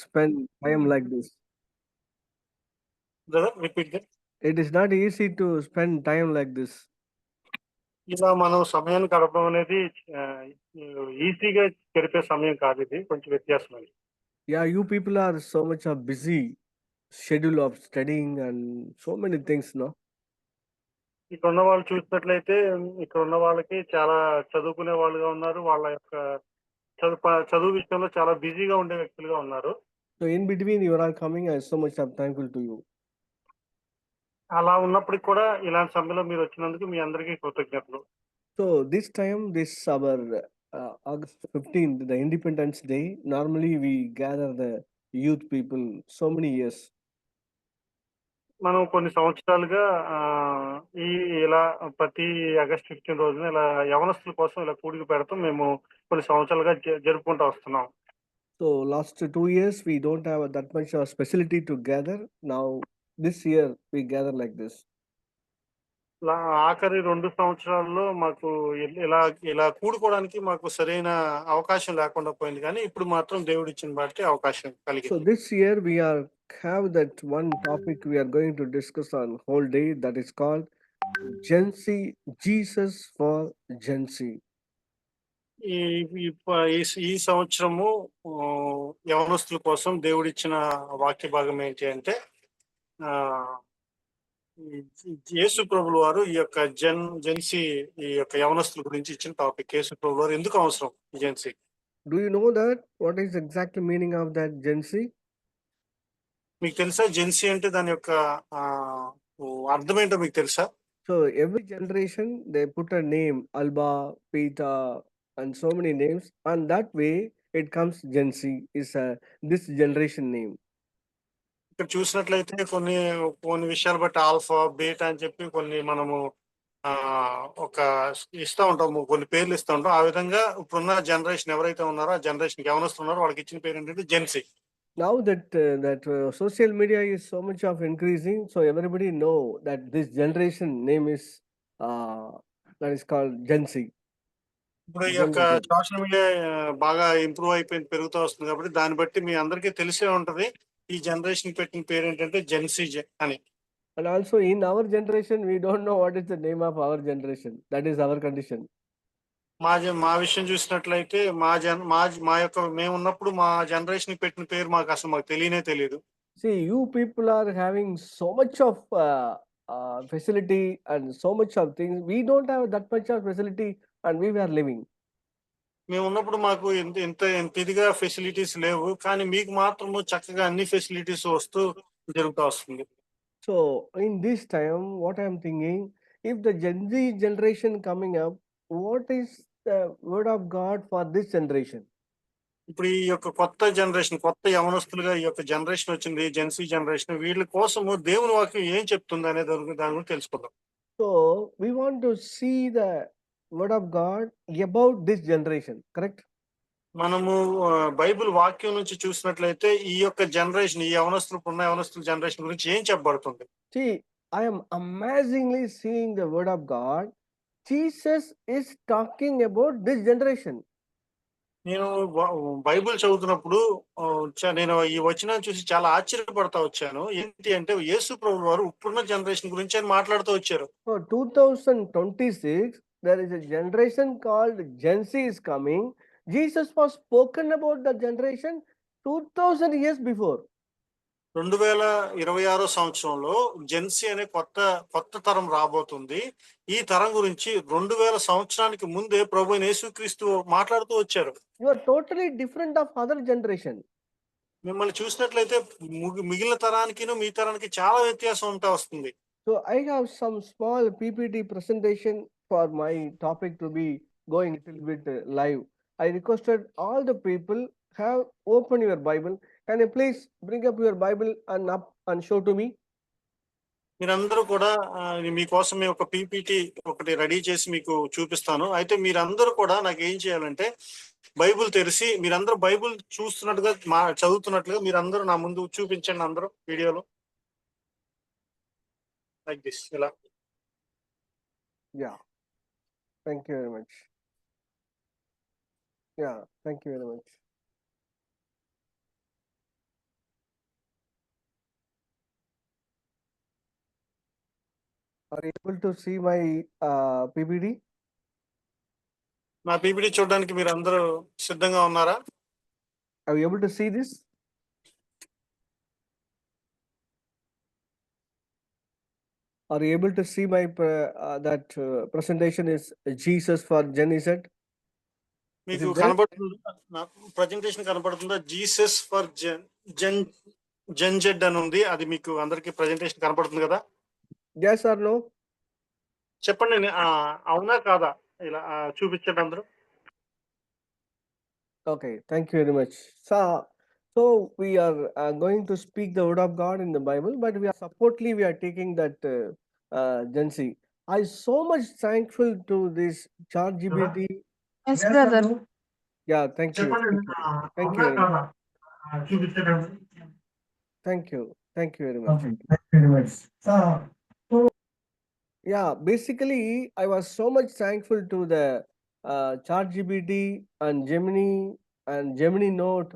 spend time like this. Brother repeat that. It is not easy to spend time like this. ఇలా మనం సమయాన్ని గడపడం అనేది ఈజీగా గడిపే సమయం కాదు, ఇది కొంచెం వ్యత్యాసం. Yeah, you people are so much of busy schedule of studying and so many things, no? ఇక్కడ ఉన్న వాళ్ళు చూసినట్లయితే ఇక్కడ ఉన్న వాళ్ళకి చాలా చదువుకునే వాళ్ళుగా ఉన్నారు. వాళ్ళ యొక్క చదువు విషయంలో చాలా బిజీగా ఉండే వ్యక్తులుగా ఉన్నారు. So in between you are coming, I am so much of thankful to you. అలా ఉన్నప్పటికి కూడా ఇలాంటి సమయంలో మీరు వచ్చినందుకు మీ అందరికీ కృతజ్ఞతలు. So this time, this our August 15th, the Independence Day, normally we gather the youth people so many years. మనం కొన్ని సంవత్సరాలుగా ఇలా ప్రతి ఆగస్ట్ 15 రోజున ఇలా యవనస్తుల కోసం ఇలా కూడిక పెడతాం. మేము కొన్ని సంవత్సరాలుగా జరుపుకుంటూ వస్తున్నాం. So last 2 years we don't have that much of facility to gather. Now this year we gather like this. ఆఖరి 2 సంవత్సరాల్లో మాకు ఇలా ఇలా కూడుకోవడానికి మాకు సరైన అవకాశం లేకుండా పోయింది, కానీ ఇప్పుడు మాత్రం దేవుడు ఇచ్చిన బట్టి అవకాశం So కలిగింది. this year we have that one topic we are going to discuss on whole day, that is called Gen Z, Jesus for Gen Z. ఈ ఈ సంవత్సరము యవనస్తుల కోసం దేవుడిచ్చిన వాక్య భాగం ఏంటి అంటే, యేసు ప్రభుల వారు ఈ యొక్క జెన్సీ ఈ యొక్క యవనస్తుల గురించి ఇచ్చిన టాపిక్. యేసు ప్రభుల వారు ఎందుకు అవసరం Gen Z? Do you know that what is exactly meaning of that Gen Z? మీకు తెలుసా జెన్సీ అంటే దాని యొక్క అర్థం ఏంటో మీకు తెలుసా? So every generation they put a name, Alba, Peter, and so many names, and that way it comes Gen Z is this generation name. ఇక్కడ చూసినట్లయితే కొన్ని కొన్ని విషయాలు బట్టి ఆల్ఫా, బీటా అని చెప్పి కొన్ని మనము ఒక ఇస్తూ ఉంటాము, కొన్ని పేర్లు ఇస్తూ ఉంటాం. ఆ విధంగా ఇప్పుడున్న జనరేషన్ ఎవరైతే ఉన్నారో ఆ జనరేషన్ యవనస్తులు ఉన్నారో వాళ్ళకి ఇచ్చిన పేరు ఏంటంటే Gen Z. Now that social media is so much of increasing, so everybody know that this generation name is that is called Gen Z. ఇప్పుడు ఈ యొక్క సోషల్ మీడియా బాగా ఇంప్రూవ్ అయిపోయింది, పెరుగుతూ వస్తుంది కాబట్టి దాన్ని బట్టి మీ అందరికీ తెలిసే ఉంటది ఈ జనరేషన్ పెట్టిన పేరు ఏంటంటే జెన్సీ అని. And also in our generation we don't know what is the name of our generation. That is our condition. మా విషయం చూసినట్లయితే మా యొక్క మేము ఉన్నప్పుడు మా జనరేషన్ పెట్టిన పేరు మాకు తెలియనే తెలియదు. See, you people are having so much of facility and so much of things. We don't have that much of facility and we were living. మేము ఉన్నప్పుడు మాకు ఇంత ఇదిగా ఫెసిలిటీస్ లేవు, కానీ మీకు మాత్రము చక్కగా అన్ని ఫెసిలిటీస్ వస్తూ జరుగుతూ వస్తుంది. So in this time, what I am thinking, if the Gen Z generation coming up, what is the word of God for this generation? ఇప్పుడు ఈ యొక్క కొత్త జనరేషన్, కొత్త యవనస్తులుగా ఈ యొక్క జనరేషన్ వచ్చింది, జెన్సీ జనరేషన్, వీళ్ళ కోసము దేవుని వాక్యం ఏం చెప్తుంది అనే దాని గురించి తెలుసుకుందాం. So we want to see the word of God about this generation, correct? మనము బైబిల్ వాక్యం నుంచి చూసినట్లయితే ఈ యొక్క జనరేషన్, ఈ ఉన్న యవనస్తుల జనరేషన్ గురించి ఏం చెప్పబడుతుంది. See, I am amazingly seeing the word of God. Jesus is talking about this generation. నేను బైబిల్ చదువుతున్నప్పుడు నేను ఈ వచనాన్ని చూసి చాలా ఆశ్చర్యపడతా వచ్చాను. ఏంటి అంటే యేసు ప్రభువు వారు ఇప్పుడున్న జనరేషన్ గురించి అని మాట్లాడుతూ వచ్చారు. So 2026 there is a generation called Gen Z is coming. Jesus was spoken about the generation 2000 years before. 2026 సంవత్సరంలో జెన్సీ అనే కొత్త తరం రాబోతుంది. ఈ తరం గురించి 2000 సంవత్సరానికి ముందే ప్రభువైన యేసుక్రీస్తు మాట్లాడుతూ వచ్చారు. You are totally different of other generation. మిమ్మల్ని చూసినట్లయితే మిగిలిన తరానికి మీ తరానికి చాలా వ్యత్యాసం ఉంటా వస్తుంది. So I have some small PPT presentation for my topic to be going a little bit live. I requested all the people have open your Bible. Can you please bring up your Bible and up and show to me? మీరందరూ కూడా మీకోసం ఒక PPT ఒకటి ready చేసి మీకు చూపిస్తాను. అయితే మీరందరూ కూడా నాకు ఏం చేయాలంటే బైబుల్ తెరిచి మీరందరూ బైబుల్ చూస్తున్నట్టుగా చదువుతున్నట్లుగా మీరందరూ నా ముందు చూపించండి. అందరూ వీడియోలో లైక్ దిస్ ఇలా. Yeah. Thank you very much. Yeah, thank you very much. Are you able to see my PPT? నా పీపీటీ చూడడానికి మీరు అందరూ సిద్ధంగా ఉన్నారా? Are you able to see this? Are you able to see my that presentation is Jesus for Gen Z? మీకు కనబడుతుందా? నా presentation కనబడుతుందా? జీసస్ ఫర్ జెన్ జెడ్ అని ఉంది. అది మీకు అందరికి ప్రజెంటేషన్ కనబడుతుంది కదా? Yes or no? చెప్పండి, అవునా కాదా? ఇలా చూపించండి అందరూ. Okay, thank you very much. So we are going to speak the word of God in the Bible, but we are taking that Gen Z. I so much thankful to this ChatGPT. Yes, brother. Yeah, thank you. Thank you very much. Thank you. Thank you very much. Okay, thank you very much. Yeah, basically, I was so much thankful to the ChatGPT and Gemini Note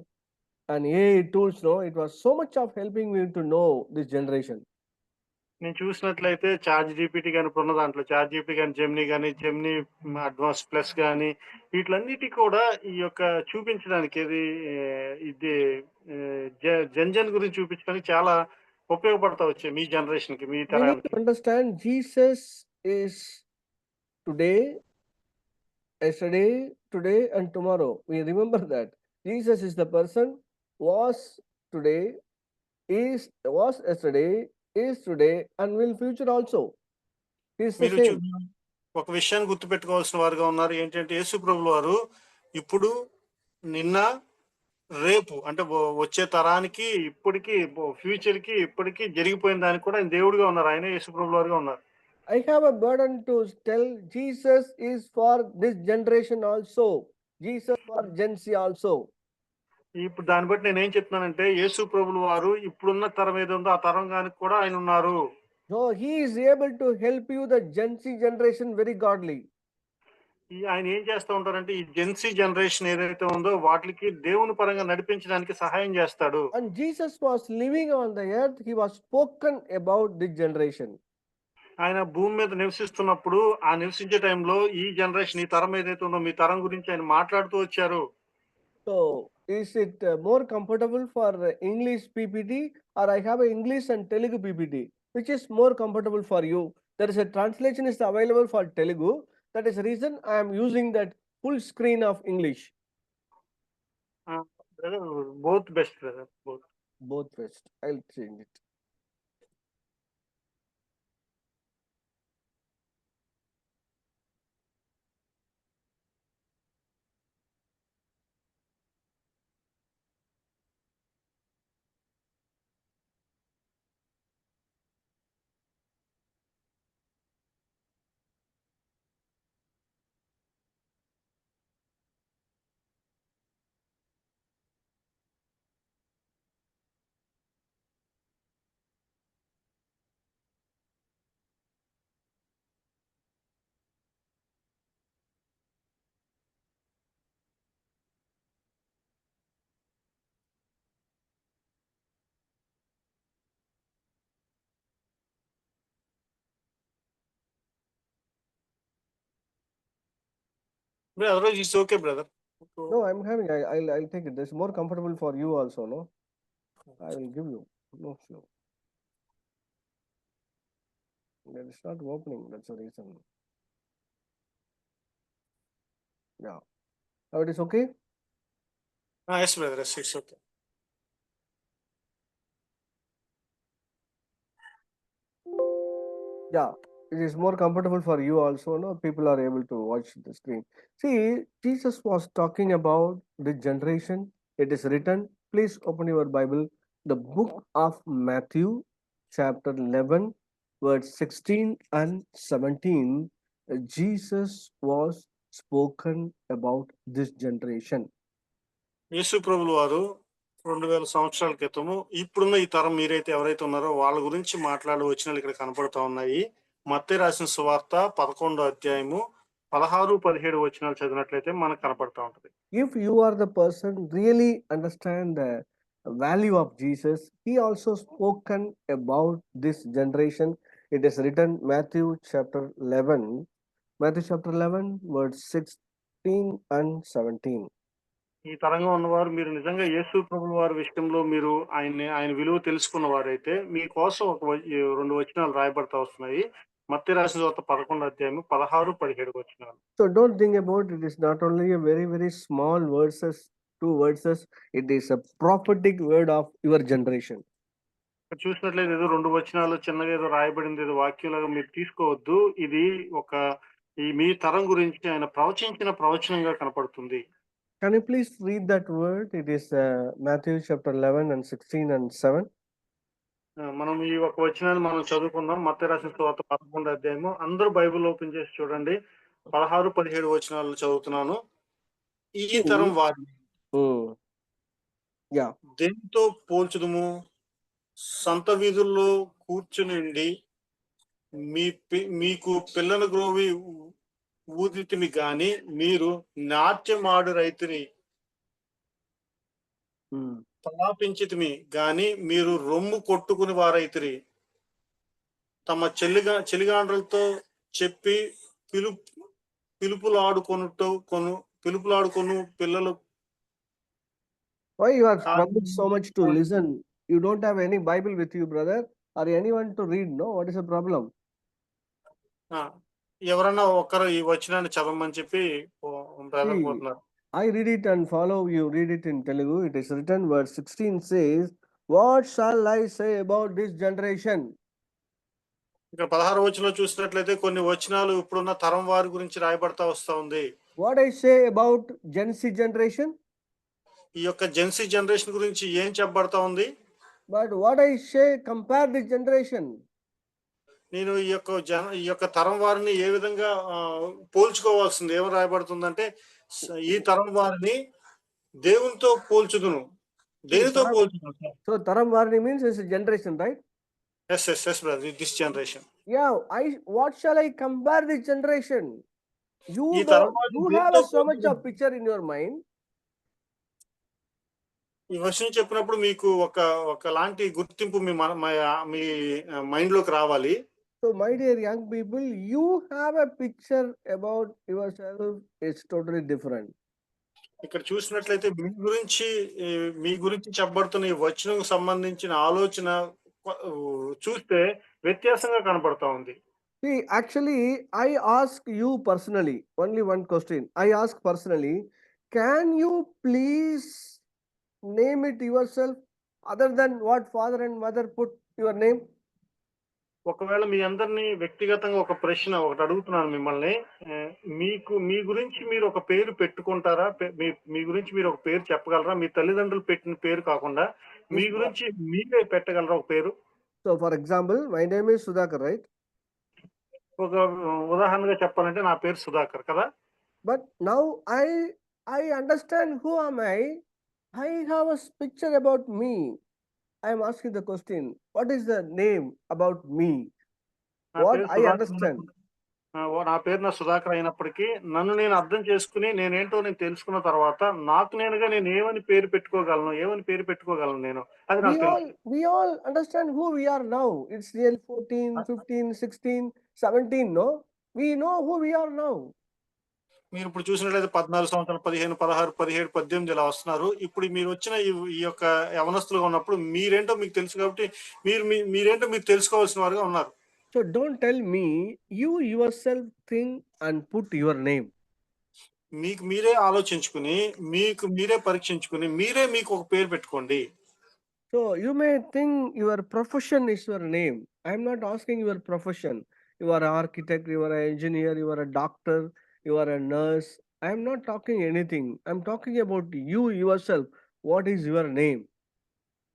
and AI tools. No, it was so much of helping me to know this generation. నేను చూసినట్లయితే charge GPT కానీ ఉన్న దాంట్లో charge GPT కానీ Gemini advance plus కానీ వీటిలన్నిటి కూడా ఈ యొక్క చూపించడానికి ఇది జన్ గురించి చూపించడానికి చాలా ఉపయోగపడతా వచ్చాయి మీ జనరేషన్ కి, మీ We need తరానికి. to understand Jesus is today, yesterday, today, and tomorrow. We remember that Jesus is the person, was today, was yesterday, is today, and will future also. He is the మీరు same. ఒక విషయాన్ని గుర్తుపెట్టుకోవాల్సిన వారుగా ఉన్నారు. ఏంటంటే యేసు ప్రభువు వారు ఇప్పుడు, నిన్న, రేపు అంటే వచ్చే తరానికి, ఇప్పటికి, ఫ్యూచర్ కి, ఇప్పటికి జరిగిపోయిన దానికి కూడా ఆయన దేవుడిగా ఉన్నారు. ఆయన యేసు ప్రభువు వారుగా ఉన్నారు. I have a burden to tell Jesus is for this generation also. Jesus for Gen Z also. ఇప్పుడు దాన్ని బట్టి నేను ఏం చెప్తున్నానంటే యేసు ప్రభువు వారు ఇప్పుడున్న తరం ఏదో ఉందో ఆ తరం గానికి కూడా ఆయన ఉన్నారు. So he is able to help you, the Gen Z generation, very godly. ఆయన ఏం చేస్తూ ఉంటారంటే ఈ జెన్సీ జనరేషన్ ఏదైతే ఉందో వాటికి దేవుని పరంగా నడిపించడానికి సహాయం చేస్తాడు. And Jesus was living on the earth. He was spoken about this generation. ఆయన భూమి మీద నివసిస్తున్నప్పుడు ఆ నివసించే టైంలో ఈ జనరేషన్, ఈ తరం ఏదైతే ఉందో మీ తరం గురించి ఆయన మాట్లాడుతూ వచ్చారు. So is it more comfortable for English PPT, or I have a English and Telugu PPT? Which is more comfortable for you? There is a translation is available for Telugu. That is the reason I am using that full screen of English. Both best brother, Both best. I'll change it. otherwise it's okay brother. No, I'm having. I'll take it. This is more comfortable for you also. No, I will give you. No, slow. It's not opening. That's the reason. Yeah. Now it is okay. Yes brother, yes, it's okay. Yeah, it is more comfortable for you also. No, people are able to watch the screen. See, Jesus was talking about the generation. It is written. Please open your Bible. The book of Matthew, chapter 11, verse 16 and 17. Jesus was spoken about this generation. యేసు ప్రభువు వారు 2000 సంవత్సరాల క్రితము ఇప్పుడున్న ఈ తరం మీరైతే ఎవరైతే ఉన్నారో వాళ్ళ గురించి మాట్లాడి వచ్చినట్లు ఇక్కడ కనపడతా ఉన్నాయి. మత్తయి రాసిన సువార్త 11వ అధ్యాయము 16-17 వచనాలు చదివినట్లయితే మనకు కనపడతా ఉంటది. If you are the person really understand the value of Jesus, he also spoken about this generation It is written Matthew chapter 11, verse 16 and 17. ఈ తరంగా ఉన్నవారు మీరు నిజంగా యేసు ప్రభువు వారి విషయంలో మీరు ఆయన విలువ తెలుసుకున్న వారైతే మీకోసం ఈ 2 వచనాలు రాయబడతా వస్తున్నాయి. మత్తయి రాసిన సువార్త 11వ అధ్యాయము 16, 17 వచనాలు. So don't think about it is not only a very, very small verses, 2 verses, it is a prophetic word of your generation. ఇక్కడ చూసినట్లయితే ఏదో 2 వచనాలు చిన్నగా ఏదో రాయబడింది ఏదో వాక్యంలాగా మీరు తీసుకోవద్దు. ఇది మీ తరం గురించి ఆయన ప్రవచించిన ప్రవచనంగా కనపడుతుంది. Can you please read that word? It is Matthew chapter 11 and 16 and 7. మనం ఈ ఒక వచనాన్ని మనం చదువుకుందాం. మత్తయి రాసిన సువార్త 11వ అధ్యాయము. అందరూ బైబిల్ ఓపెన్ చేసి చూడండి. 16, 17 వచనాలు చదువుతున్నాను. ఈ తరం వారిని దేనితో పోల్చుదుము? సంత వీధుల్లో కూర్చునిండి మీకు పిల్లల గ్రోవి ఊదితిమి గాని మీరు నాట్యమాడు రైతుని తలాపించితిమి గాని మీరు రొమ్ము కొట్టుకుని వారైతిరి. తమ చెలిగాండ్రలతో చెప్పి పిలుపులాడుకొను పిల్లలు. Why you are struggling so much to listen? You don't have any Bible with you, brother, or anyone to read, no? What is the problem? ఎవరన్నా ఒక్కరు ఈ వచనాన్ని చదవమని చెప్పి I read it and follow you. Read it in Telugu. It is written, verse 16 says, "What shall I say about this generation?" ఇక్కడ 16వ వచనంలో చూసినట్లయితే కొన్ని వచనాలు ఇప్పుడున్న తరం వారి గురించి రాయబడతా వస్తా ఉంది. What I say about Gen Z generation? ఈ యొక్క జెన్సీ జనరేషన్ గురించి ఏం చెప్పబడతా ఉంది? But what I say compare this generation? నేను ఈ యొక్క తరం వారిని ఏ విధంగా పోల్చుకోవాల్సింది ఏమో రాయబడుతుందంటే ఈ తరం వారిని దేవునితో పోల్చుదును. దేనితో పోల్చుదును? So taram varni means it's a generation, right? Yes brother, this generation. Yeah, what shall I compare this generation? You have so much of picture in your mind. ఈ వచనం చెప్పినప్పుడు మీకు ఒక లాంటి గుర్తింపు మీ మైండ్ లోకి రావాలి. So my dear young people, you have a picture about yourself. It's totally different. ఇక్కడ చూసినట్లయితే మీ గురించి చెప్పబడుతున్న ఈ వచనం సంబంధించిన ఆలోచన చూస్తే వ్యత్యాసంగా కనపడతా ఉంది. See, actually, I ask you personally, only one question. I ask personally, can you please name it yourself other than what father and mother put your name? ఒకవేళ మీ అందరినీ వ్యక్తిగతంగా ఒక ప్రశ్న ఒకటి అడుగుతున్నాను మిమ్మల్ని. మీ గురించి మీరు ఒక పేరు పెట్టుకుంటారా? మీ గురించి మీరు ఒక పేరు చెప్పగలరా? మీ తల్లిదండ్రులు పెట్టిన పేరు కాకుండా మీ గురించి మీరే పెట్టగలరా ఒక పేరు? So for example, my name is Sudhakar, right? ఒక ఉదాహరణగా చెప్పాలంటే నా పేరు సుధాకర్ కదా. But now I understand who am I. I have a picture about me. I am asking the question, what is the name about me? What I understand. నా పేరు నా సుధాకర్ అయినప్పటికీ నన్ను నేను అర్థం చేసుకుని నేనేంటో నేను తెలుసుకున్న తర్వాత నాకు నేనుగా నేను ఏమని పేరు పెట్టుకోగలను నేను. అది నాకు తెలుసు. We all understand who we are now. It's really 14, 15, 16, 17, no? We know who we are now. మీరు ఇప్పుడు చూసినట్లయితే 14 సంవత్సరాలు, 15, 16, 17, 18 ఇలా వస్తున్నారు. ఇప్పుడు మీరు వచ్చిన ఈ యొక్క యవనస్తులుగా ఉన్నప్పుడు మీరేంటో మీకు తెలుసు కాబట్టి మీరేంటో మీరు తెలుసుకోవాల్సిన వారుగా ఉన్నారు. So don't tell me, you yourself think and put your name. మీకు మీరే ఆలోచించుకుని మీకు మీరే పరీక్షించుకుని మీకు ఒక పేరు పెట్టుకోండి. So you may think your profession is your name. I am not asking your profession. You are an architect, you are an engineer, you are a doctor, you are a nurse. I am not talking anything. I am talking about you yourself. What is your name?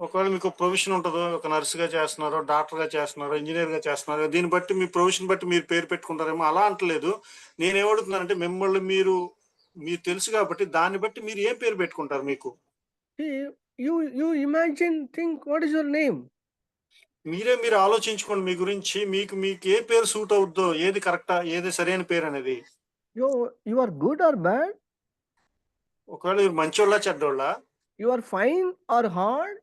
ఒకవేళ మీకు profession ఉంటుందో, ఒక నర్సుగా చేస్తున్నారో, డాక్టర్గా చేస్తున్నారో, ఇంజనీర్గా చేస్తున్నారో, దీన్ని బట్టి మీ ప్రొఫెషన్ బట్టి మీరు పేరు పెట్టుకుంటారేమో. అలా అంటలేదు. నేనేమడుగుతున్నానంటే మిమ్మల్ని మీరు తెలుసు కాబట్టి దాన్ని బట్టి మీరు ఏం పేరు పెట్టుకుంటారు మీకు? You imagine, think, what is your name? మీరు ఆలోచించుకోండి మీ గురించి. మీకు ఏ పేరు సూట్ అవుద్దో, ఏది కరెక్టా, ఏది సరైన పేరు అనేది. You are good or bad? ఒకవేళ మీరు మంచోళ్ళా చెడ్డోళ్ళా? You are fine or hard?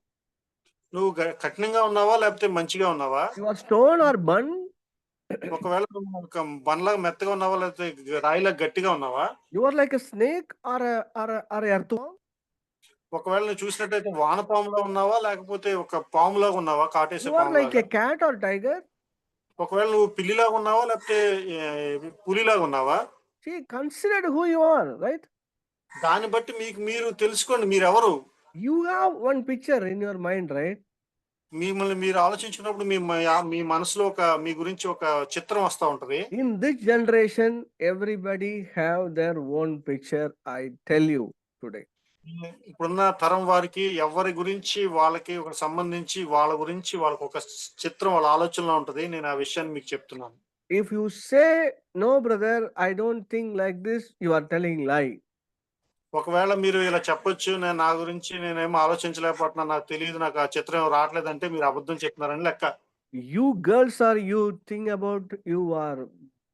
నువ్వు కఠినంగా ఉన్నావా లేకపోతే మంచిగా ఉన్నావా? You are stone or bun? ఒకవేళ నువ్వు ఒక బండలాగా మెత్తగా ఉన్నావా? లేకపోతే రాయిలాగా గట్టిగా ఉన్నావా? You are like a snake or a earthworm? ఒకవేళ నువ్వు చూసినట్టయితే వానపాములా ఉన్నావా? లేకపోతే ఒక పాములాగా ఉన్నావా? కాటేసే You are like పాములాగా? a cat or tiger? ఒకవేళ నువ్వు పిల్లిలాగా ఉన్నావా? లేకపోతే పులిలాగా ఉన్నావా? See, consider who you are, right? దాన్ని బట్టి మీకు మీరు తెలుసుకోండి మీరెవరు. You have one picture in your mind, right? మిమ్మల్ని మీరు ఆలోచించినప్పుడు మీ మనసులో మీ గురించి ఒక చిత్రం వస్తా ఉంటది. In this generation, everybody have their own picture, I tell you today. ఇప్పుడున్న తరం వారికి ఎవరి గురించి వాళ్ళకి ఒక సంబంధించి వాళ్ళ గురించి వాళ్ళకి ఒక చిత్రం వాళ్ళ ఆలోచనలో ఉంటది. నేను ఆ విషయాన్ని మీకు చెప్తున్నాను. If you say, no, brother, I don't think like this, you are telling lie. ఒకవేళ మీరు ఇలా చెప్పొచ్చు, నా గురించి నేనేమో ఆలోచించలేకపోతున్నాను, నాకు తెలియదు, నాకు ఆ చిత్రం రావట్లేదంటే మీరు అబద్ధం చెప్తున్నారని లెక్క. You girls are you think about you are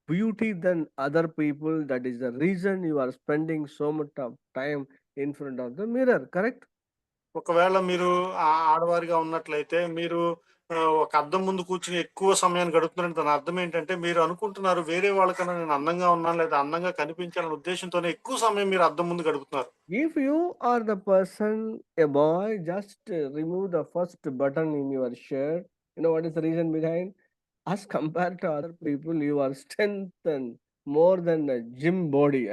beauty than other people. That is the reason you are spending so much of time in front of the mirror, correct? ఒకవేళ మీరు ఆడవారిగా ఉన్నట్లయితే మీరు ఒక అద్దం ముందు కూర్చుని ఎక్కువ సమయాన్ని గడుపుతున్నారంటే దాని అర్థం ఏంటంటే మీరు అనుకుంటున్నారు వేరే వాళ్ళకన్నా నేను అందంగా ఉన్నాను లేదా అందంగా కనిపించాలనే ఉద్దేశంతోనే ఎక్కువ సమయం మీరు అద్దం ముందు గడుపుతున్నారు. If you are the person, a boy, just remove the first button in your shirt. You know what is the reason behind? As compared to other people, you are strengthened more than a gym body.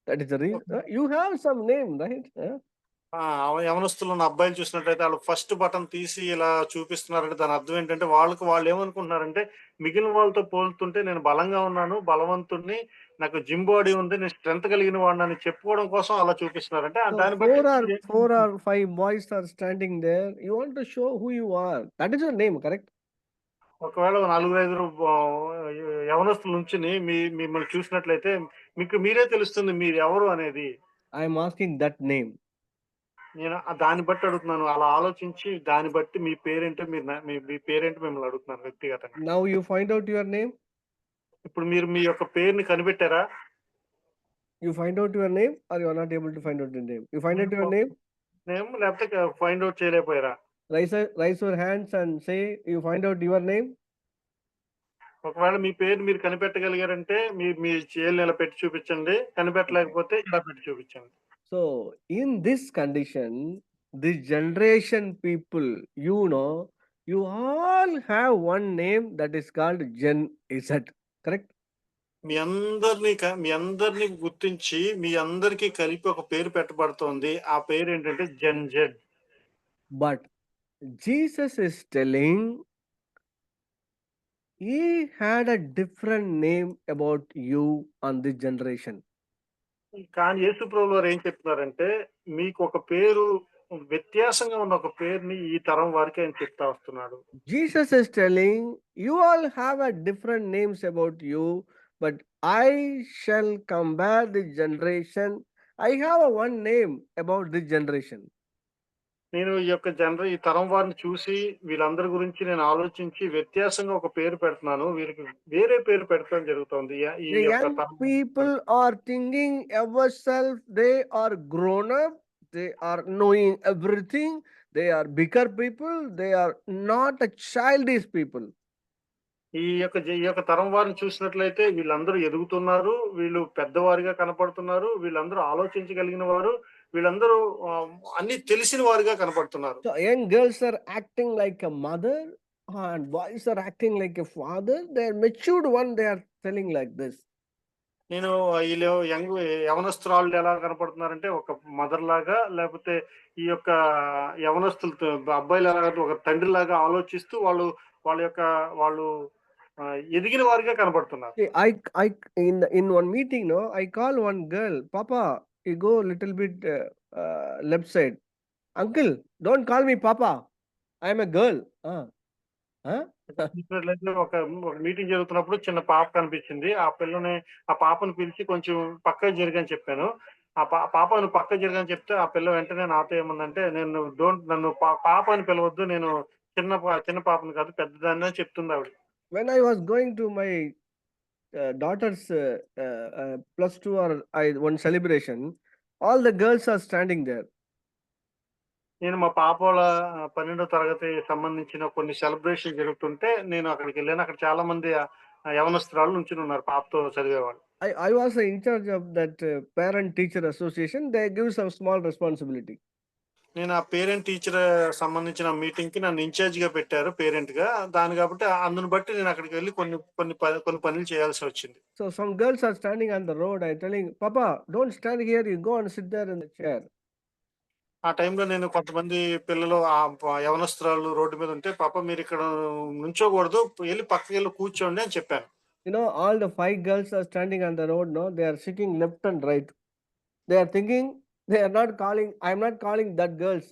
That is the reason. You have some name, right? యవనస్తులు ఉన్న అబ్బాయిలు చూసినట్లయితే వాళ్ళు first button తీసి ఇలా చూపిస్తున్నారంటే దాని అర్థం ఏంటంటే వాళ్ళు ఏమనుకుంటున్నారంటే మిగిలిన వాళ్ళతో పోల్తుంటే నేను బలంగా ఉన్నాను, బలవంతుడిని, నాకు జిమ్ బాడీ ఉంది, నేను స్ట్రెంత్ కలిగిన వాడిని అని చెప్పుకోవడం కోసం అలా చూపిస్తున్నారంటే So దాన్ని బట్టి four or five boys are standing there. You want to show who you are. That is your name, correct? ఒకవేళ 4-5 యవనస్తుల నుంచిని మిమ్మల్ని చూసినట్లయితే మీకు మీరే తెలుస్తుంది మీరు ఎవరు అనేది. I am asking that name. నేను దాన్ని బట్టి అడుగుతున్నాను. అలా ఆలోచించి దాన్ని బట్టి మీ పేరేంటో మీ పేరేంటో మిమ్మల్ని అడుగుతున్నాను వ్యక్తిగతంగా. Now you find out your name. ఇప్పుడు మీరు మీ యొక్క పేరుని కనిపెట్టారా? You find out your name, or you are not able to find out your name. You find out your name. లేకపోతే ఫైండ్ అవుట్ చేయలేకపోయారా? Raise your hands and say you find out your name. ఒకవేళ మీ పేరు మీరు కనిపెట్టగలిగారంటే మీ చేతులు ఇలా పెట్టి చూపించండి. కనిపెట్టలేకపోతే ఇలా పెట్టి చూపించండి. So in this condition, this generation people, you all have one name that is called Gen Z, correct? మీ అందరిని గుర్తించి మీ అందరికీ కలిపి ఒక పేరు పెట్టబడుతోంది. ఆ పేరు ఏంటంటే జెన్ Z. But Jesus is telling he had a different name about you on this generation. కానీ యేసు ప్రభువు వారు ఏం చెప్తున్నారంటే మీకు ఒక పేరు వ్యత్యాసంగా ఉన్న ఒక పేరుని ఈ తరం వారికి ఆయన చెప్తా వస్తున్నాడు. Jesus is telling you all have a different names about you, but I shall compare this generation. I have a one name about this generation. నేను ఈ తరం వారిని చూసి వీళ్ళందరి గురించి నేను ఆలోచించి వ్యత్యాసంగా ఒక పేరు పెడుతున్నాను. వీరికి వేరే పేరు పెట్టడం జరుగుతోంది. The young people are thinking ourselves, they are grown up, they are knowing everything, they are bigger people, they are not a childish people. ఈ యొక్క తరం వారిని చూసినట్లయితే వీళ్ళందరూ ఎదుగుతున్నారు, వీళ్ళు పెద్దవారిగా కనపడుతున్నారు, వీళ్ళందరూ ఆలోచించగలిగిన వారు, వీళ్ళందరూ అన్ని తెలిసిన వారిగా కనపడుతున్నారు. So young girls are acting like a mother and boys are acting like a father. They are matured one, they are telling like this. నేను వీళ్ళు యవనస్తురాళ్ళు ఎలా కనపడుతున్నారంటే ఒక మదర్ లాగా, లేకపోతే ఈ యొక్క యవనస్తులతో అబ్బాయిలు ఎలా ఒక తండ్రి లాగా ఆలోచిస్తూ వాళ్ళు ఎదిగిన వారిగా కనపడుతున్నారు. I in one meeting, I call one girl, Papa, you go little bit left side. Uncle, don't call me Papa. I am a girl. ఒక మీటింగ్ జరుగుతున్నప్పుడు చిన్న పాప కనిపించింది. ఆ పాపను పిలిచి కొంచెం పక్కకు జరగని చెప్పాను. పాపను పక్కకు జరగని చెప్తే ఆ పిల్ల వెంటనే నాతో ఏముందంటే నన్ను పాప అని పిలవద్దు, నేను చిన్న పాపను కాదు పెద్దదాన్ని అని చెప్తుంది ఆవిడ. When I was going to my daughter's +2 or one celebration, all the girls are standing there. నేను మా పాప వాళ్ళ 12వ తరగతి సంబంధించిన కొన్ని సెలబ్రేషన్ జరుగుతుంటే నేను అక్కడికి వెళ్ళాను. అక్కడ చాలా మంది యవనస్తురాలు నుంచుని ఉన్నారు పాపతో చదివేవాళ్ళు. I was in charge of that parent teacher association. They give some small responsibility. నేను ఆ పేరెంట్ టీచర్ సంబంధించిన మీటింగ్ కి నన్ను ఇన్ఛార్జ్ గా పెట్టారు పేరెంట్ గా. దాని కాబట్టి అందుని బట్టి నేను అక్కడికి వెళ్ళి కొన్ని పనులు చేయాల్సి వచ్చింది. So some girls are standing on the road. I'm telling, Papa, don't stand here. You go and sit there in the chair. ఆ టైంలో నేను కొంతమంది పిల్లలు యవనస్తురాలు రోడ్డు మీద ఉంటే, పాప మీరు ఇక్కడ నుంచోకూడదు, వెళ్ళి పక్కకి వెళ్ళి కూర్చోండి అని చెప్పాను. You know, all the 5 girls are standing on the road. No, they are sitting left and right. They are thinking, they are not calling. I am not calling that girls.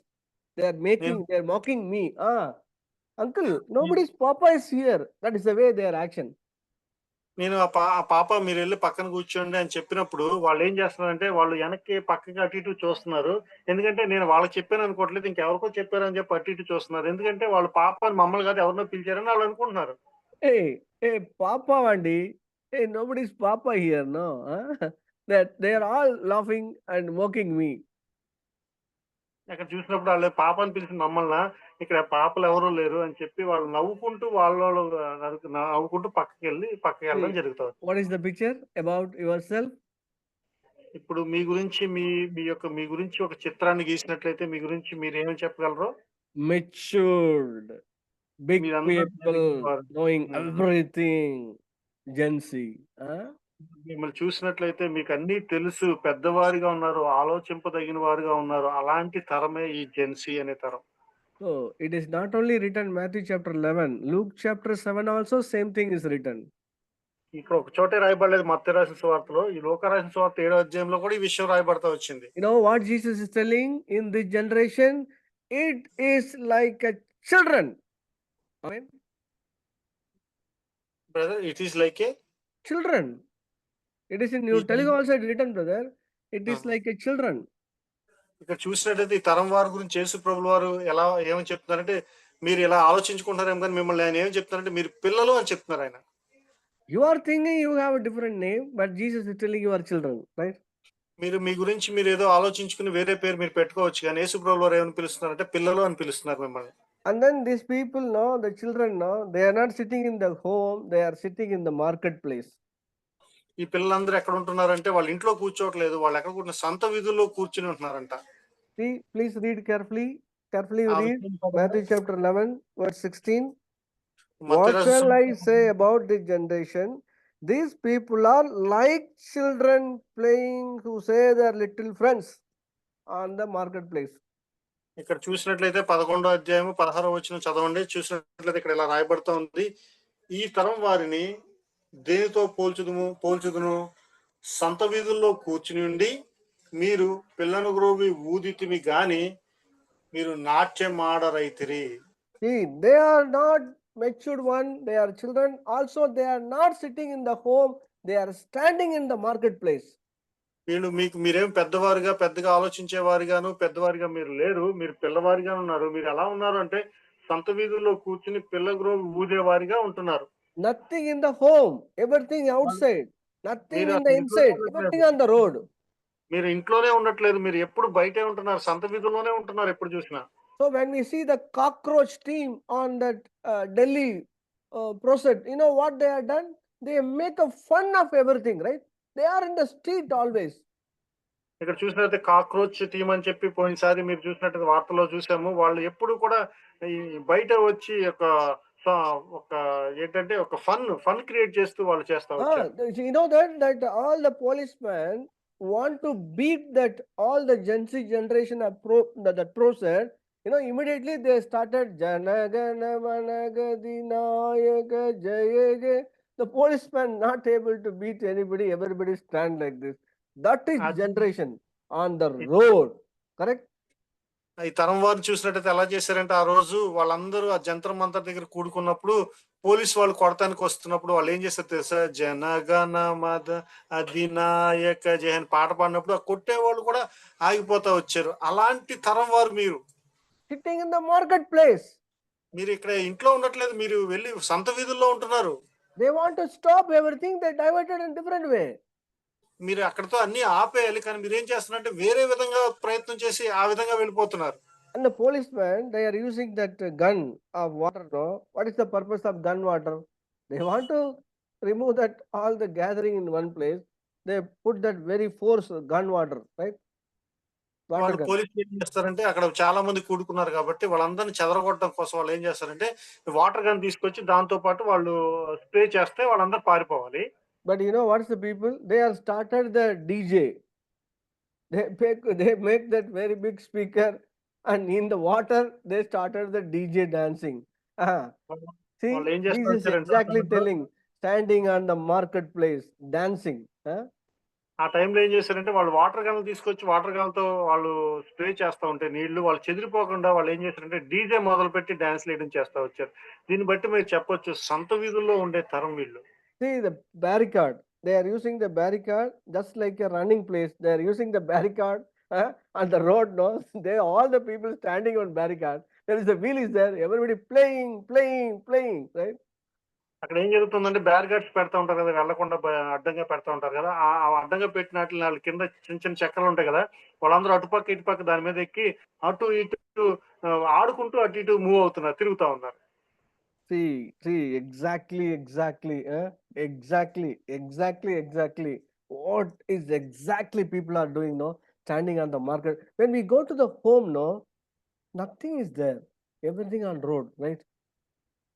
They are mocking me. Uncle, nobody's Papa is here. That is the way their action. నేను ఆ పాప మీరు వెళ్ళి పక్కన కూర్చోండి అని చెప్పినప్పుడు వాళ్ళు ఏం చేస్తున్నారంటే, వాళ్ళు వెనక్కి పక్కకి అటు ఇటు చూస్తున్నారు. ఎందుకంటే నేను వాళ్ళకి చెప్పాను అనుకోవట్లేదు, ఇంకెవరికో చెప్పారని చెప్పి అటు ఇటు చూస్తున్నారు. ఎందుకంటే వాళ్ళు పాప మమ్మల్ని కాదు ఎవరినో పిలిచారని వాళ్ళు అనుకుంటున్నారు. Hey, Papa Vandi. Hey, nobody's Papa here, no? That they are all laughing and mocking me. అక్కడ చూసినప్పుడు వాళ్ళు పాప అని పిలిచిన మమ్మల్ని, ఇక్కడ పాపలు ఎవరు లేరు అని చెప్పి వాళ్ళు నవ్వుకుంటూ నవ్వుకుంటూ పక్కకి వెళ్ళడం జరుగుతుంది. What is the picture about yourself? ఇప్పుడు మీ గురించి మీ గురించి ఒక చిత్రాన్ని గీసినట్లయితే మీ గురించి మీరు ఏమని చెప్పగలరు? Matured, big people, knowing everything, Gen Z. మిమ్మల్ని చూసినట్లయితే మీకు అన్ని తెలుసు, పెద్దవారిగా ఉన్నారు, ఆలోచింపదగిన వారుగా ఉన్నారు. అలాంటి తరమే ఈ జెన్సీ అనే తరం. So it is not only written Matthew chapter 11, Luke chapter 7 also same thing is written. ఇక్కడ ఒక చోటే రాయబడలేదు మత్తయి రాసిన సువార్తలో, ఈ లూకా రాసిన సువార్త 7వ అధ్యాయంలో కూడా ఈ విషయం రాయబడతా వచ్చింది. You know what Jesus is telling in this generation? It is like a children. Amen. Brother, it is like a children. It is in your Telugu also written, brother. It is like a children. ఇక్కడ చూసినట్లయితే ఈ తరం వారి గురించి యేసు ప్రభుల వారు ఏమని చెప్తున్నారంటే, మీరు ఇలా ఆలోచించుకుంటారేమో కానీ మిమ్మల్ని ఆయన ఏమని చెప్తున్నారంటే మీరు పిల్లలు అని చెప్తున్నారు ఆయన. You are thinking you have a different name, but Jesus is telling you are children, right? మీరు మీ గురించి మీరు ఏదో ఆలోచించుకుని వేరే పేరు మీరు పెట్టుకోవచ్చు, కానీ యేసు ప్రభుల వారు ఏమని పిలుస్తున్నారంటే పిల్లలు అని పిలుస్తున్నారు మిమ్మల్ని. And then these people, no, the children, no, they are not sitting in the home, they are sitting in the marketplace. ఈ పిల్లలందరూ ఎక్కడ ఉంటున్నారంటే వాళ్ళ ఇంట్లో కూర్చోవట్లేదు, వాళ్ళు ఎక్కడ కూర్చున్న సంత వీధుల్లో కూర్చుని ఉంటున్నారంట. See, please read carefully read Matthew chapter 11 verse 16. What shall I say about this generation? These people are like children playing who say they are little friends on the marketplace. ఇక్కడ చూసినట్లయితే 11వ అధ్యాయం 16వ వచనం చదవండి. చూసినట్లయితే ఇక్కడ ఇలా రాయబడుతూ ఉంది, ఈ తరం వారిని దేనితో పోల్చుదును, సంత వీధుల్లో కూర్చుని ఉండి మీరు పిల్లను గ్రోవి ఊదితిమి గాని మీరు నాట్యం ఆడరైతిరి. See, they are not matured one, they are children. Also, they are not sitting in the home, they are standing in the marketplace. వీళ్ళు మీరేం పెద్దగా ఆలోచించేవారిగాను పెద్దవారిగా మీరు లేరు, మీరు పిల్లవారిగా ఉన్నారు. మీరు ఎలా ఉన్నారు అంటే సంత వీధుల్లో కూర్చుని పిల్ల గ్రోవి ఊదేవారిగా ఉంటున్నారు. Nothing in the home, everything outside. Nothing in the inside, everything on the road. మీరు ఇంట్లోనే ఉండట్లేదు, మీరు ఎప్పుడు బయటే ఉంటున్నారు, సంత వీధుల్లోనే ఉంటున్నారు ఎప్పుడు చూసినా. So when we see the cockroach team on that Delhi process, you know what they have done? They make a fun of everything, right? They are in the street always. ఇక్కడ చూసినట్లయితే కాక్రోచ్ టీమ్ అని చెప్పి పోయినసారి మీరు చూసినట్టు వార్తలో చూసాము. వాళ్ళు ఎప్పుడు కూడా ఈ బయట వచ్చి ఏంటంటే ఒక ఫన్ క్రియేట్ చేస్తూ వాళ్ళు చేస్తా వచ్చారు. You know that all the policemen want to beat that all the Gen Z generation that process. You know, immediately they started Janagana Managadinayaka Jayage. The policeman not able to beat anybody, everybody stand like this. That is generation on the road, correct? ఈ తరం వారిని చూసినట్టయితే ఎలా చేశారంటే, ఆ రోజు వాళ్ళందరూ ఆ జంతర్ మంతర్ దగ్గర కూడుకున్నప్పుడు పోలీసు వాళ్ళు కొడతానికి వస్తున్నప్పుడు వాళ్ళు ఏం చేస్తారు తెలుసా, జనగణ మద అధినాయక జయ అని పాట పాడినప్పుడు ఆ కొట్టే వాళ్ళు కూడా ఆగిపోతా వచ్చారు. అలాంటి తరం వారు మీరు. Sitting in the marketplace. మీరు ఇక్కడ ఇంట్లో ఉండట్లేదు, మీరు వెళ్ళి సంత వీధుల్లో ఉంటున్నారు. They want to stop everything, they diverted in different way. మీరు అక్కడతో అన్ని ఆపేయాలి, కానీ మీరు ఏం చేస్తున్నారంటే వేరే విధంగా ప్రయత్నం చేసి ఆ విధంగా వెళ్ళిపోతున్నారు. And the policemen, they are using that gun of water, no? What is the purpose of gun water? They want to remove that all the gathering in one place. They put that very force gun water, right? Water వాళ్ళు gun. పోలీసులు ఏం చేస్తారంటే అక్కడ చాలా మంది కూడుకున్నారు కాబట్టి వాళ్ళందరినీ చెదరగొట్టడం కోసం వాళ్ళు ఏం చేస్తారంటే వాటర్ గన్ తీసుకొచ్చి దాంతో పాటు వాళ్ళు స్ప్రే చేస్తే వాళ్ళందరూ పారిపోవాలి. But you know what's the people? They have started the DJ. They make that very big speaker, and in the water they started the DJ dancing. Ah, see, వాళ్ళు ఏం Jesus is చేస్తారంటే exactly telling, standing on the marketplace, dancing. ఆ టైంలో ఏం చేశారంటే వాళ్ళు water గన్లు తీసుకొచ్చి water గన్లతో వాళ్ళు స్ప్రే చేస్తా ఉంటే నీళ్లు వాళ్ళు చెదిరిపోకుండా వాళ్ళు ఏం చేశారంటే డీజే మొదలుపెట్టి డాన్స్ వేయడం చేస్తా వచ్చారు. దీన్ని బట్టి మీరు చెప్పొచ్చు సంత వీధుల్లో ఉండే తరం వీళ్ళు. See the barricade. They are using the barricade just like a running place. They are using the barricade on the road. No, they all the people standing on barricade. There is a wheel is there. Everybody playing, right? అక్కడ ఏం జరుగుతుందంటే barricades పెడతా ఉంటారు కదా, వెళ్లకుండా అడ్డంగా పెడతా ఉంటారు కదా. ఆ అడ్డంగా పెట్టిన వాళ్ళ కింద చిన్న చిన్న చెక్కలు ఉంటాయి కదా, వాళ్ళందరూ అటుపక్క ఇటుపక్క దాని మీద ఎక్కి అటు ఇటు ఆడుకుంటూ అటు ఇటు మూవ్ అవుతున్నారు, తిరుగుతా ఉన్నారు. See, exactly. What is exactly people are doing, no? Standing on the market. When we go to the home, no, nothing is there. Everything on road, right?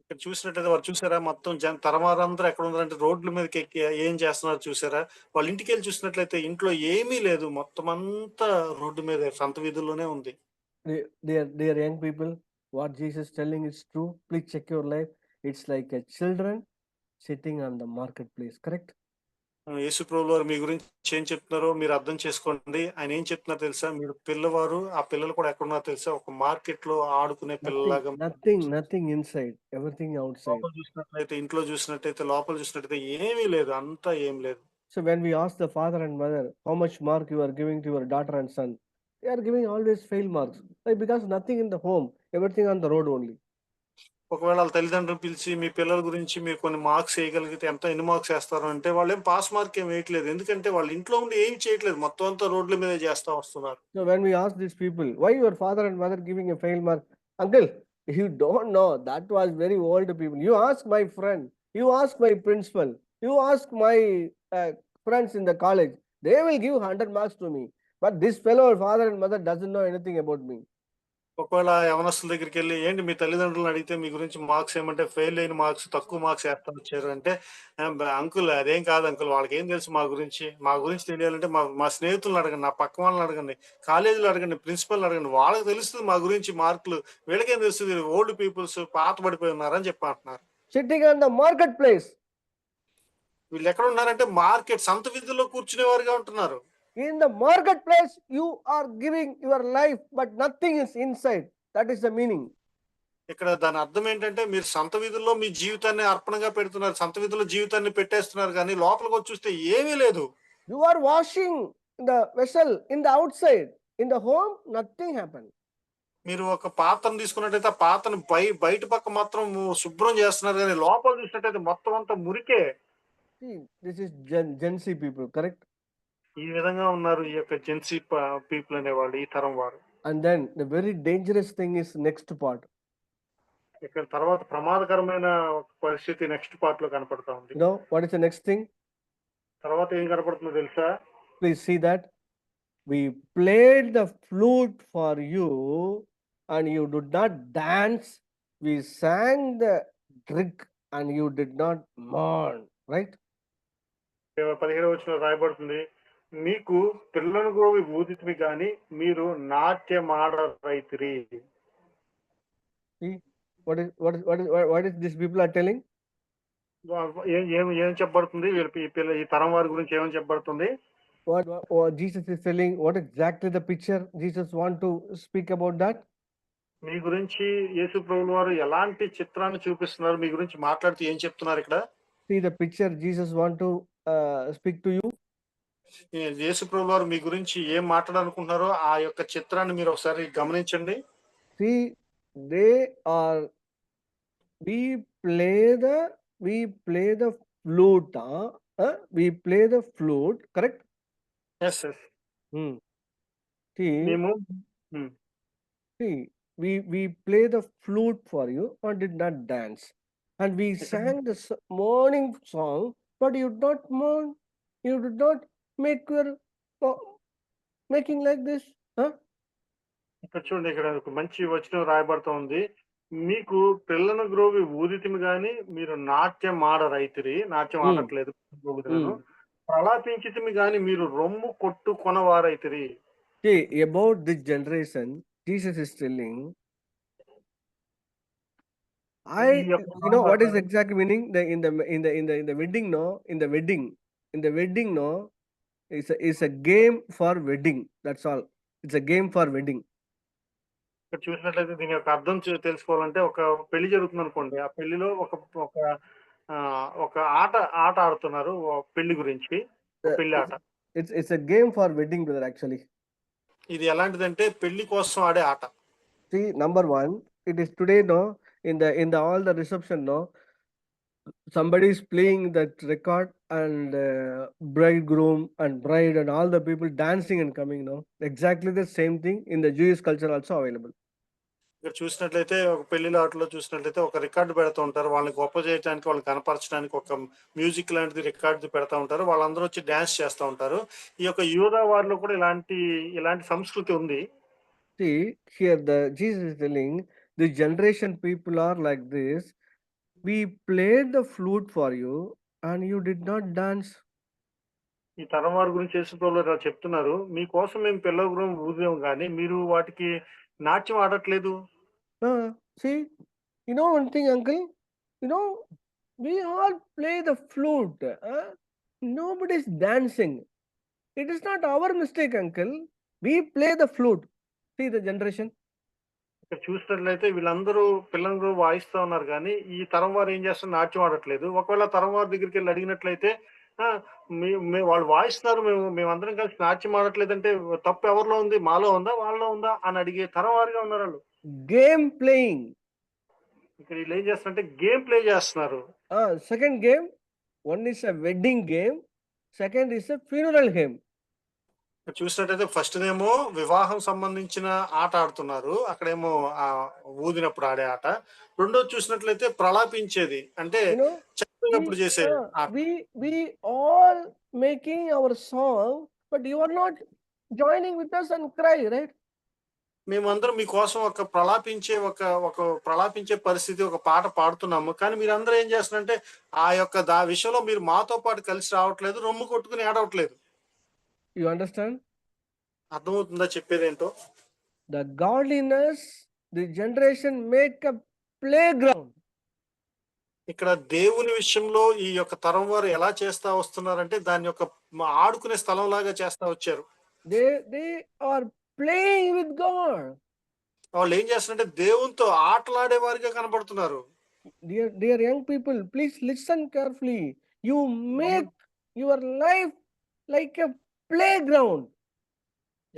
ఇక్కడ చూసినట్టయితే వాళ్ళు చూసారా మొత్తం తరమారందరూ ఎక్కడ ఉన్నారంటే రోడ్ల మీదకి ఎక్కి ఏం చేస్తున్నారు చూసారా. వాళ్ళ ఇంటికి వెళ్ళి చూసినట్లయితే ఇంట్లో ఏమీ లేదు, మొత్తం అంతా రోడ్డు మీద సంత వీధుల్లోనే ఉంది. Dear young people, what Jesus is telling is true. Please check your life. It's like a children sitting on the marketplace, correct? యేసు ప్రభువు వారు మీ గురించి ఏం చెప్తున్నారో మీరు అర్థం చేసుకోండి. ఆయన ఏం చెప్తున్నారో తెలుసా, మీరు పిల్లవారు, ఆ పిల్లలు కూడా ఎక్కడ ఉన్నారో తెలుసా, ఒక మార్కెట్ లో ఆడుకునే పిల్లలాగా. Nothing inside, everything outside. లోపల చూసినట్లయితే, ఇంట్లో చూసినట్టయితే, లోపల చూసినట్టయితే ఏమీ లేదు, అంతా ఏం లేదు. So when we ask the father and mother how much mark you are giving to your daughter and son, they are giving always fail marks, right? Because nothing in the home, everything on the road only. ఒకవేళ వాళ్ళ తల్లిదండ్రులు పిలిచి మీ పిల్లల గురించి మీరు కొన్ని marks వేయగలిగితే ఎన్ని marks వేస్తారు అంటే వాళ్ళు ఏం పాస్ మార్క్ ఏం వేయట్లేదు, ఎందుకంటే వాళ్ళ ఇంట్లో ఉండి ఏం చేయట్లేదు, మొత్తం అంతా రోడ్ల మీద చేస్తా వస్తున్నారు. So when we ask these people, why your father and mother giving a fail mark? Uncle, you don't know, that was very old people. You ask my friend, you ask my principal, you ask my friends in the college, they will give 100 marks to me. But this fellow father and mother doesn't know anything about me. ఒకవేళ యవనస్తుల దగ్గరికి వెళ్ళి ఏంటి మీ తల్లిదండ్రులను అడిగితే మీ గురించి marks ఏమంటే fail అయిన marks, తక్కువ మార్క్స్ వేస్తా వచ్చారు అంటే, అంకుల్ అదేం కాదు అంకుల్, వాళ్ళకి ఏం తెలుసు మా గురించి తెలియాలంటే మా స్నేహితులను అడగండి, నా పక్క వాళ్ళని అడగండి, కాలేజీలో అడగండి, ప్రిన్సిపల్ అడగండి, వాళ్ళకి తెలుస్తుంది మా గురించి మార్కులు, వీళ్ళకేం తెలుస్తుంది, ఓల్డ్ పీపుల్స్ పాత పడిపోయి ఉన్నారని చెప్పి అంటున్నారు. Sitting on the marketplace. వీళ్ళు ఎక్కడ ఉన్నారంటే మార్కెట్ సంత వీధుల్లో కూర్చునే వారుగా ఉంటున్నారు. In the marketplace, you are giving your life, but nothing is inside. That is the meaning. ఇక్కడ దాని అర్థం ఏంటంటే మీరు సంత వీధుల్లో మీ జీవితాన్ని అర్పణగా పెడుతున్నారు, సంత వీధుల్లో జీవితాన్ని పెట్టేస్తున్నారు, కానీ లోపలికి వచ్చి చూస్తే ఏమీ లేదు. You are washing the vessel in the outside. In the home, nothing happened. మీరు ఒక పాత్రను తీసుకున్నట్టయితే ఆ పాత్రను బయట పక్క మాత్రం శుభ్రం చేస్తున్నారు, కానీ లోపల చూసినట్టయితే మొత్తం అంతా మురికే. See, this is Gen Z people, correct? ఈ విధంగా ఉన్నారు ఈ యొక్క జెన్సీ పీపుల్ అనేవాళ్ళు, ఈ తరం వారు. And then the very dangerous thing is next part. ఇక్కడ తర్వాత ప్రమాదకరమైన పరిస్థితి నెక్స్ట్ పార్ట్ లో కనపడతా ఉంది. You know what is the next thing? తర్వాత ఏం కనపడుతుందో తెలుసా? Please see that. We played the flute for you and you did not dance. We sang the trick and you did not mourn, right? 17వ వచనంలో రాయబడుతుంది, మీకు పిల్లను గోవి ఊదితిమి గాని మీరు నాట్యమాడరైతిరి. See what is these people are telling? ఏం చెప్పబడుతుంది ఈ తరం వారి గురించి ఏమని చెప్పబడుతుంది? What Jesus is telling, what exactly the picture Jesus want to speak about that? మీ గురించి యేసు ప్రభువు వారు ఎలాంటి చిత్రాన్ని చూపిస్తున్నారు, మీ గురించి మాట్లాడుతూ ఏం చెప్తున్నారు ఇక్కడ? See the picture Jesus want to speak to you. యేసు ప్రభువు వారు మీ గురించి ఏం మాట్లాడాలనుకుంటున్నారో ఆ యొక్క చిత్రాన్ని మీరు ఒకసారి గమనించండి. See, we play the flute. We play the flute, correct? Yes. See, we play the flute for you or did not dance. and we sang the morning song, but you did not mourn, you did not make your making like this, huh? ఇక్కడ చూడండి, ఇక్కడ ఒక మంచి వచనం రాయబడుతూ ఉంది. మీకు పిల్లను గ్రోవి ఊదితిమి గాని మీరు నాట్యం ఆడరైతిరి. నాట్యం ఆడట్లేదు ఊగుతున్నాను. ప్రలాపించితిమి గాని మీరు రొమ్ము కొట్టుకొనవారైతిరి. See, about this generation, Jesus is telling, you know what is exact meaning? In the wedding, no, in the wedding, no, it's a game for wedding. That's all. It's a game for wedding. ఇక్కడ చూసినట్లయితే దీని యొక్క అర్థం తెలుసుకోవాలంటే, ఒక పెళ్లి జరుగుతుంది అనుకోండి. ఆ పెళ్లిలో ఒక ఆట ఆడుతున్నారు పెళ్లి గురించి, పెళ్లి ఆట. It's a game for wedding, brother. Actually, ఇది ఎలాంటిదంటే పెళ్లి కోసం ఆడే ఆట. See, number one, it is today, no, in the all the reception, no, somebody is playing that record, and bridegroom and bride and all the people dancing and coming, no, exactly the same thing in the Jewish culture also available. ఇక్కడ చూసినట్లయితే ఒక పెళ్లిలో ఆటలో చూసినట్లయితే ఒక record పెడుతూ ఉంటారు. వాళ్ళని గొప్ప చేయడానికి, వాళ్ళని కనపరచడానికి ఒక మ్యూజిక్ లాంటిది రికార్డు పెడతా ఉంటారు. వాళ్ళందరూ వచ్చి డాన్స్ చేస్తూ ఉంటారు. ఈ యొక్క యూదా వారిలో కూడా ఇలాంటి సంస్కృతి ఉంది. See, here Jesus is telling, the generation people are like this. We played the flute for you and you did not dance. ఈ తరం వారి గురించి యేసుప్రభువు చెప్తున్నారు, మీకోసం మేము పిల్లల ఊదాం కానీ మీరు వాటికి నాట్యం ఆడట్లేదు. See, you know one thing, uncle, you know, we all play the flute. Nobody is dancing. It is not our mistake, uncle. We play the flute. See the generation. ఇక్కడ చూసినట్లయితే వీళ్ళందరూ పిల్లలు వాయిస్తా ఉన్నారు కానీ ఈ తరం వారు ఏం చేస్తారు, నాట్యం ఆడట్లేదు. ఒకవేళ తరం వారి దగ్గరికి వెళ్ళి అడిగినట్లయితే వాళ్ళు వాయిస్తున్నారు, మేమందరం కలిసి నాట్యం ఆడట్లేదంటే తప్పు ఎవరిలో ఉంది, మాలో ఉందా వాళ్ళలో ఉందా అని అడిగే తరం వారిగా ఉన్నారు వాళ్ళు. Game playing. ఇక్కడ వీళ్ళు ఏం చేస్తారంటే గేమ్ ప్లే చేస్తున్నారు. Second game, one is a wedding game, second is a funeral game. చూసినట్టయితే ఫస్ట్ ఏమో వివాహం సంబంధించిన ఆట ఆడుతున్నారు, అక్కడేమో ఊదినప్పుడు ఆడే ఆట. రెండోది చూసినట్లయితే ప్రలాపించేది, అంటే చచ్చిపోయినప్పుడు చేసే ఆట. We all making our song, but you are not joining with us and cry, right? మేమందరం మీకోసం ఒక ప్రలాపించే పరిస్థితి, ఒక పాట పాడుతున్నాము, కానీ మీరందరూ ఏం చేస్తున్నారంటే ఆ యొక్క విషయంలో మీరు మాతో పాటు కలిసి రావట్లేదు, రొమ్ము కొట్టుకుని ఆడవట్లేదు. You understand? అర్థమవుతుందా చెప్పేదేంటో? The godliness, the generation make a playground. ఇక్కడ దేవుని విషయంలో ఈ యొక్క తరం వారు ఎలా చేస్తా వస్తున్నారంటే దాని యొక్క ఆడుకునే స్థలం లాగా చేస్తా వచ్చారు. They are playing with God. వాళ్ళు ఏం చేస్తారంటే దేవునితో ఆటలాడే వారిగా కనబడుతున్నారు. Dear young people, please listen carefully. You make your life like a playground.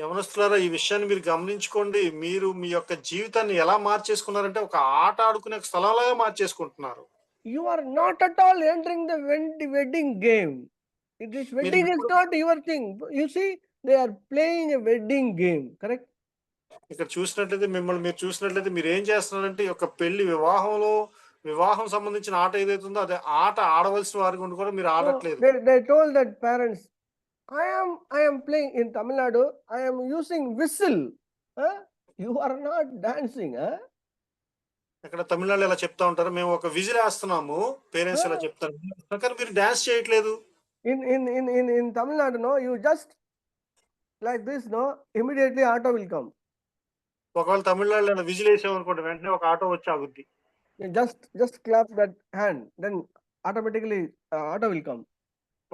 యవనస్తులారా, ఈ విషయాన్ని మీరు గమనించుకోండి. మీరు మీ యొక్క జీవితాన్ని ఎలా మార్చేసుకున్నారంటే ఒక ఆట ఆడుకునే స్థలంలాగా మార్చేసుకుంటున్నారు. You are not at all entering the wedding game. This wedding is not your thing. You see, they are playing a wedding game, correct? ఇక్కడ చూసినట్లయితే మీరు చూసినట్లయితే మీరు ఏం చేస్తున్నారంటే ఒక వివాహం సంబంధించిన ఆట ఏదైతే ఉందో అదే ఆట ఆడవలసిన వారి గురించి కూడా మీరు ఆడట్లేదు. They told that parents, I am playing in Tamil Nadu, I am using whistle. You are not dancing. ఇక్కడ తమిళనాడులో ఇలా చెప్తా ఉంటారు, మేము ఒక విజిల్ వేస్తున్నాము, పేరెంట్స్ ఇలా చెప్తారు, కానీ మీరు డాన్స్ చేయట్లేదు. In Tamil Nadu, no, you just like this, no, immediately auto will come. ఒకవేళ తమిళనాడులో విజిల్ వేసామనుకోండి, వెంటనే ఒక ఆటో వచ్చి ఆగుద్ది. Just clap that hand, then automatically auto will come.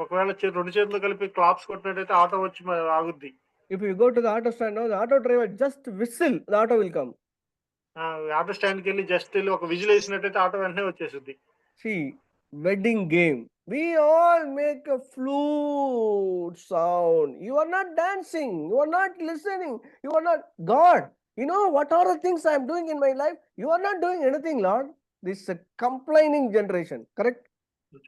ఒకవేళ రెండు చేతులు కలిపి క్లాప్స్ కొట్టినట్టయితే ఆటో వచ్చి ఆగుద్ది. If you go to the auto stand, no, the auto driver just whistle, the auto will come. Auto స్టాండ్కి వెళ్ళి జస్ట్ వెళ్ళి ఒక విజిల్ వేసినట్టయితే ఆటో వెంటనే వచ్చేస్తుంది. See, wedding game, we all make a flute sound. You are not dancing, you are not listening, you are not God. You know what are the things I am doing in my life? You are not doing anything, Lord. This is a complaining generation, correct?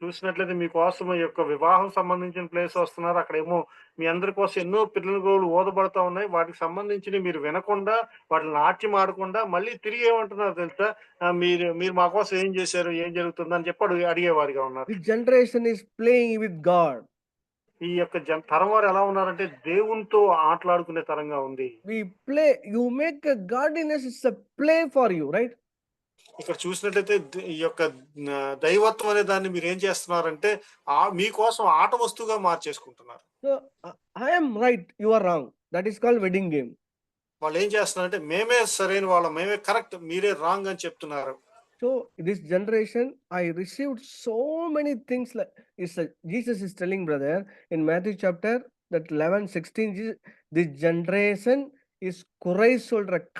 చూసినట్లయితే మీకోసం ఈ యొక్క వివాహం సంబంధించిన place వస్తున్నారు. అక్కడేమో మీ అందరి కోసం ఎన్నో పిల్లలు ఊదబడతా ఉన్నాయి. వాటికి సంబంధించినవి మీరు వినకుండా, వాటిని నాట్యం ఆడకుండా మళ్ళీ తిరిగి ఏమంటున్నారు తెలుసా? మీరు మీరు మా కోసం ఏం చేశారు? ఏం జరుగుతుందని చెప్పి అడిగేవారిగా ఉన్నారు. This generation is playing with God. ఈ యొక్క తరం వారు ఎలా ఉన్నారంటే దేవునితో ఆటలాడుకునే తరంగా ఉంది. We play, you make a godliness is a play for you, right? ఇక్కడ చూసినట్లయితే ఈ యొక్క దైవత్వం అనే దాన్ని మీరు ఏం చేస్తున్నారంటే మీకోసం ఆట వస్తువుగా మార్చేసుకుంటున్నారు. So I am right, you are wrong. That is called wedding game. వాళ్ళు ఏం చేస్తున్నారంటే మేమే సరైన వాళ్ళం, మేమే కరెక్ట్, మీరే రాంగ్ అని చెప్తున్నారు. So this generation, I received so many things like Jesus is telling, brother, in Matthew chapter that 11:16, this generation is Quraysh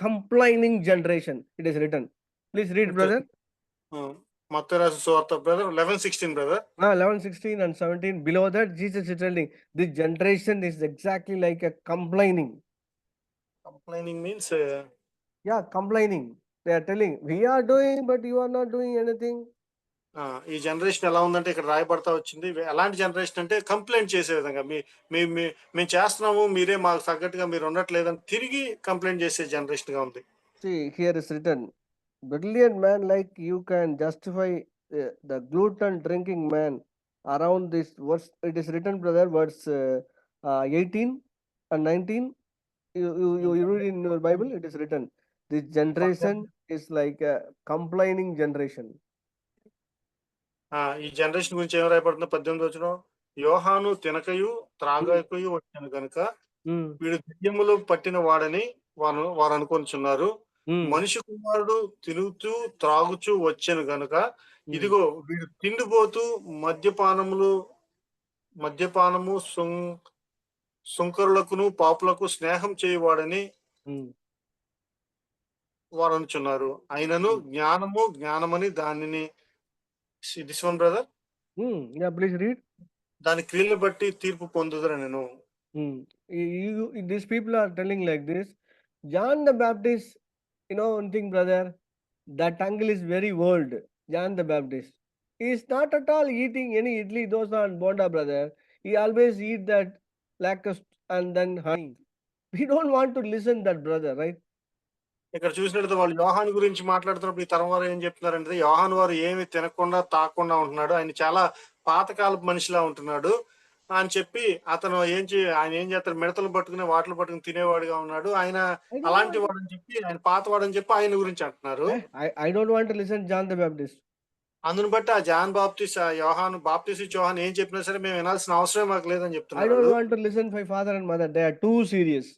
complaining generation. It is written. Please read, brother. మత్తయి రాసిన సువార్త brother 11:16 brother. 11:16 and 17. Below that, Jesus is telling this generation is exactly like a complaining. Complaining means Yeah, complaining. They are telling we are doing, but you are not doing anything. ఈ generation ఎలా ఉందంటే ఇక్కడ రాయబడతా వచ్చింది. ఎలాంటి generation అంటే complaint చేసే విధంగా మేము చేస్తున్నాము, మీరే మాకు తగ్గట్టుగా మీరు ఉండట్లేదని తిరిగి కంప్లైంట్ చేసే జనరేషన్ గా ఉంది. See, here is written, brilliant man like you can justify the glutton drinking man around this verse. It is written, brother, verse 18 and 19. You read in your Bible, it is written, this generation is like a complaining generation. ఈ generation గురించి ఏం రాయబడుతుంది 18వ వచనం. యోహాను తినకయు త్రాగకయు వచ్చాను కనుక వీడు దెయ్యములు పట్టిన వాడని వారు అనుకొనిచున్నారు. మనిషి కుమారుడు తిరుగుతూ త్రాగుచూ వచ్చాను గనుక ఇదిగో వీడు తిండిపోతూ మద్యపానము సుంకరులకును పాపులకు స్నేహం చేయవాడని వారు అనుచున్నారు. అయినను జ్ఞానమని దానిని this one brother. Yeah, please read. దాని క్రియలను బట్టి తీర్పు పొందుదురా నేను. These people are telling like this. John the Baptist, you know one thing, brother, that uncle is very old. John the Baptist, he is not at all eating any idli, dosa and bonda, brother. He always eat that lactose and then honey. We don't want to listen that, brother, right? ఇక్కడ చూసినట్టు వాళ్ళు యోహాను గురించి మాట్లాడుతున్నప్పుడు ఈ తరం వారు ఏం చెప్తున్నారంటే యోహాను వారు ఏమి తినకుండా తాకుండా ఉంటున్నాడు, ఆయన చాలా పాతకాలపు మనిషిలా ఉంటున్నాడు అని చెప్పి ఆయన ఏం చేస్తారు, మిడతలు పట్టుకుని వాటిని పట్టుకుని తినేవాడుగా ఉన్నాడు, ఆయన అలాంటి వాడని చెప్పి ఆయన పాతవాడని చెప్పి ఆయన గురించి అంటున్నారు. I don't want to listen John the Baptist. అందుని బట్టి ఆ జాన్ బాప్టిస్ట్ యోహాను ఏం చెప్పినా సరే మేము వినాల్సిన అవసరం మాకు లేదని చెప్తున్నారు. I don't want to listen my father and mother. They are too serious.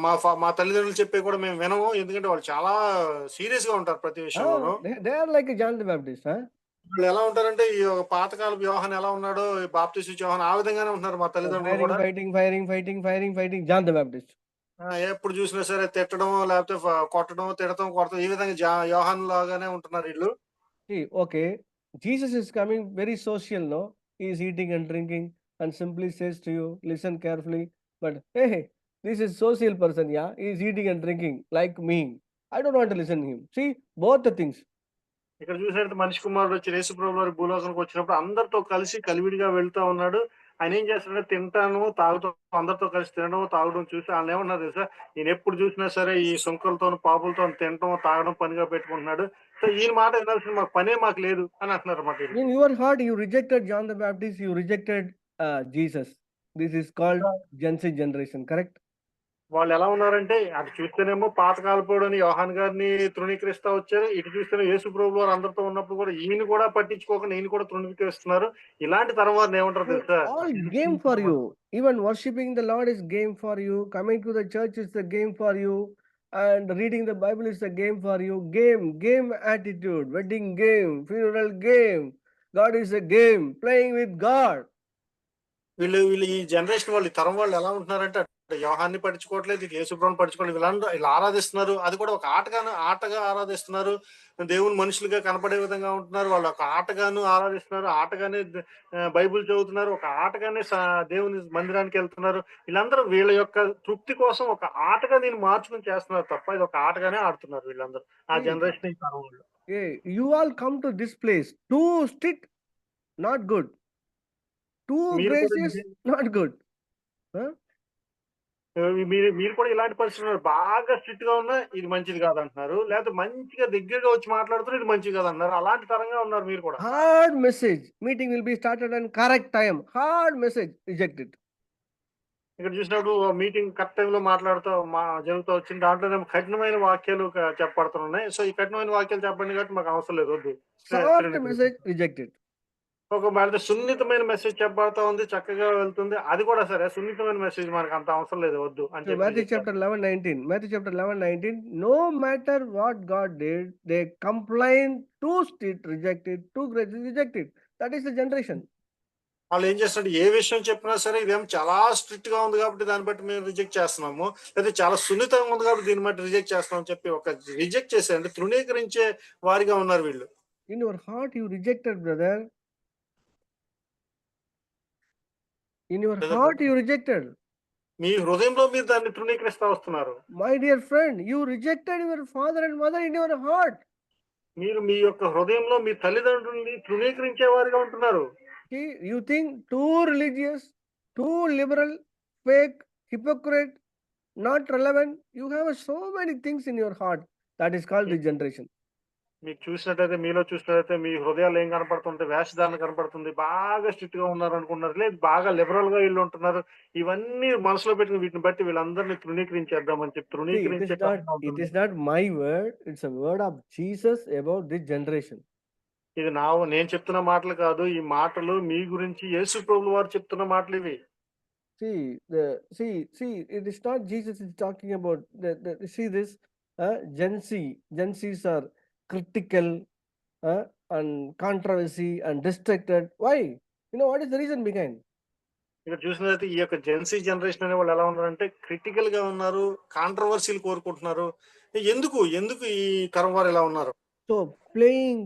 మా తల్లిదండ్రులు చెప్పే కూడా మేము వినము, ఎందుకంటే వాళ్ళు చాలా సీరియస్ గా ఉంటారు ప్రతి విషయంలో. They are like John the Baptist. వాళ్ళు ఎలా ఉంటారంటే ఈ పాతకాలపు యోహాను ఎలా ఉన్నాడో బాప్టిస్ట్ యోహాను ఆ విధంగానే ఉంటున్నారు మా తల్లిదండ్రులు కూడా. Fighting John the Baptist. ఎప్పుడు చూసినా సరే తిట్టడం లేకపోతే కొట్టడం ఈ విధంగా యోహాను లాగానే ఉంటున్నారు వీళ్ళు. Okay, Jesus is coming very social, no? He is eating and drinking and simply says to you, listen carefully, but hey, this is social person, yeah? He is eating and drinking like me. I don't want to listen to him. See, both the things. ఇక్కడ చూసినట్టు మనిషి కుమారుడు వచ్చి యేసు ప్రభువు వారి భూలోకానికి వచ్చినప్పుడు అందరితో కలిసి కలివిడిగా వెళ్తా ఉన్నాడు. ఆయన ఏం చేస్తాడంటే తింటాను తాగుతాం, అందరితో కలిసి తినడం తాగడం చూసి ఆయన ఏమన్నారు తెలుసా, ఈయన ఎప్పుడు చూసినా సరే ఈ సుంకలతో పాపులతో తినడం తాగడం పనిగా పెట్టుకుంటున్నాడు, సో ఈయన మాట వినాల్సిన మాకు పనే మాకు లేదు అని అంటున్నారు అన్నమాట. In your heart you rejected John the Baptist, you rejected Jesus. This is called Gen Z generation, correct? వాళ్ళు ఎలా ఉన్నారంటే అటు చూస్తేనేమో పాతకాలపోడని యోహాన్ గారిని తృణీకరిస్తా వచ్చారు, ఇటు చూస్తేనే యేసు ప్రభువు వారు అందరితో ఉన్నప్పుడు కూడా ఈయన కూడా పట్టించుకోకుండా ఈయన కూడా తృణీకరిస్తున్నారు. ఇలాంటి తరం వారిని ఏమంటారు తెలుసా, all game for you. Even worshiping the Lord is game for you, coming to the church is the game for you, and reading the Bible is the game for you. Game attitude, wedding game, funeral game. God is a game, playing with God. వీళ్ళు ఈ generation వాళ్ళు ఈ తరం వాళ్ళు ఎలా ఉంటున్నారంటే యోహాన్ని పట్టించుకోవట్లేదు, యేసుప్రభుని పట్టించుకోవట్లేదు, వీళ్ళు ఆరాధిస్తున్నారు, అది కూడా ఒక ఆటగా ఆరాధిస్తున్నారు, దేవుని మనుషులుగా కనపడే విధంగా ఉంటున్నారు, వాళ్ళు ఒక ఆటగాను ఆరాధిస్తున్నారు, ఆటగానే బైబిల్ చదువుతున్నారు, ఒక ఆటగానే దేవుని మందిరానికి వెళ్తున్నారు. వీళ్ళందరూ వీళ్ళ యొక్క తృప్తి కోసం ఒక ఆటగా దీన్ని మార్చుకుని చేస్తున్నారు తప్ప ఇది ఒక ఆటగానే ఆడుతున్నారు వీళ్ళందరూ ఆ generation. You all come to this place to sit not good. Too మీరు కూడా gracious, not good. Huh? మీరు కూడా ఇలాంటి పరిస్థితులు బాగా స్ట్రిక్ట్ గా ఉన్నా ఇది మంచిది కాదంటున్నారు, లేకపోతే మంచిగా దగ్గరగా వచ్చి మాట్లాడుతున్నారు ఇది మంచిది కాదంటున్నారు. అలాంటి తరంగా ఉన్నారు మీరు కూడా. Hard message. Meeting will be started on correct time. Hard message, rejected. ఇక్కడ చూసినప్పుడు మీటింగ్ కరెక్ట్ టైంలో మాట్లాడుతూ జరుగుతూ వచ్చింది. దాంట్లోనే కఠినమైన వాక్యాలు చెప్పబడుతున్నాయి. సో ఈ కఠినమైన వాక్యాలు చెప్పండి కాబట్టి మాకు అవసరం లేదు, వద్దు. Soft message, rejected. ఒక మరి సున్నితమైన మెసేజ్ చెప్పబడతా ఉంది, చక్కగా వెళ్తుంది, అది కూడా సరే సున్నితమైన మెసేజ్ మనకు అంత అవసరం లేదు, వద్దు అని So Matthew chapter 11:19. Matthew chapter 11:19. No matter what God did, they complained, too strict, rejected, too great, rejected. That is the generation. వాళ్ళు ఏం చేస్తున్నారు, ఏ విషయం చెప్పినా సరే ఇదేం చాలా స్ట్రిక్ట్ గా ఉంది కాబట్టి దాన్ని బట్టి మేము రిజెక్ట్ చేస్తున్నాము, లేదా చాలా సున్నితంగా ఉంది కాబట్టి దీన్ని బట్టి రిజెక్ట్ చేస్తున్నాం అని చెప్పి ఒక రిజెక్ట్ చేసే అంటే తృణీకరించే వారిగా ఉన్నారు వీళ్ళు. In your heart you rejected, brother. In your heart you rejected. మీ హృదయంలో మీరు దాన్ని తృణీకరిస్తా వస్తున్నారు. My dear friend, you rejected your father and mother in your heart. మీరు మీ యొక్క హృదయంలో మీ తల్లిదండ్రుల్ని తృణీకరించే వారిగా ఉంటున్నారు. See, you think too religious, too liberal, fake, hypocrite, not relevant. You have so many things in your heart. That is called the generation. మీకు చూసినట్టయితే, మీలో చూసినట్టయితే మీ హృదయాలు ఏం కనపడుతుంటే వేషధారణ కనపడుతుంది, బాగా స్ట్రిక్ట్ గా ఉన్నారు అనుకుంటున్నారు, లేదు బాగా లిబరల్ గా వీళ్ళు ఉంటున్నారు. ఇవన్నీ మనసులో పెట్టుకుని వీటిని బట్టి వీళ్ళందరినీ తృణీకరించేద్దామని చెప్పి తృణీకరించే. It is not my word. It's a word of Jesus about this generation. ఇది నేను చెప్తున్న మాటలు కాదు, ఈ మాటలు మీ గురించి యేసు ప్రభువు వారు చెప్తున్న మాటలు ఇవి. See, it is not Jesus is talking about. See this, Gen Zs are critical and controversy and distracted. Why? You know what is the reason behind? ఇక్కడ చూసినట్లయితే ఈ యొక్క జెన్సీ జనరేషన్ అనే వాళ్ళు ఎలా ఉన్నారంటే క్రిటికల్ గా ఉన్నారు, కాంట్రవర్సీలు కోరుకుంటున్నారు. ఎందుకు ఈ తరం వారు ఎలా ఉన్నారు? So playing.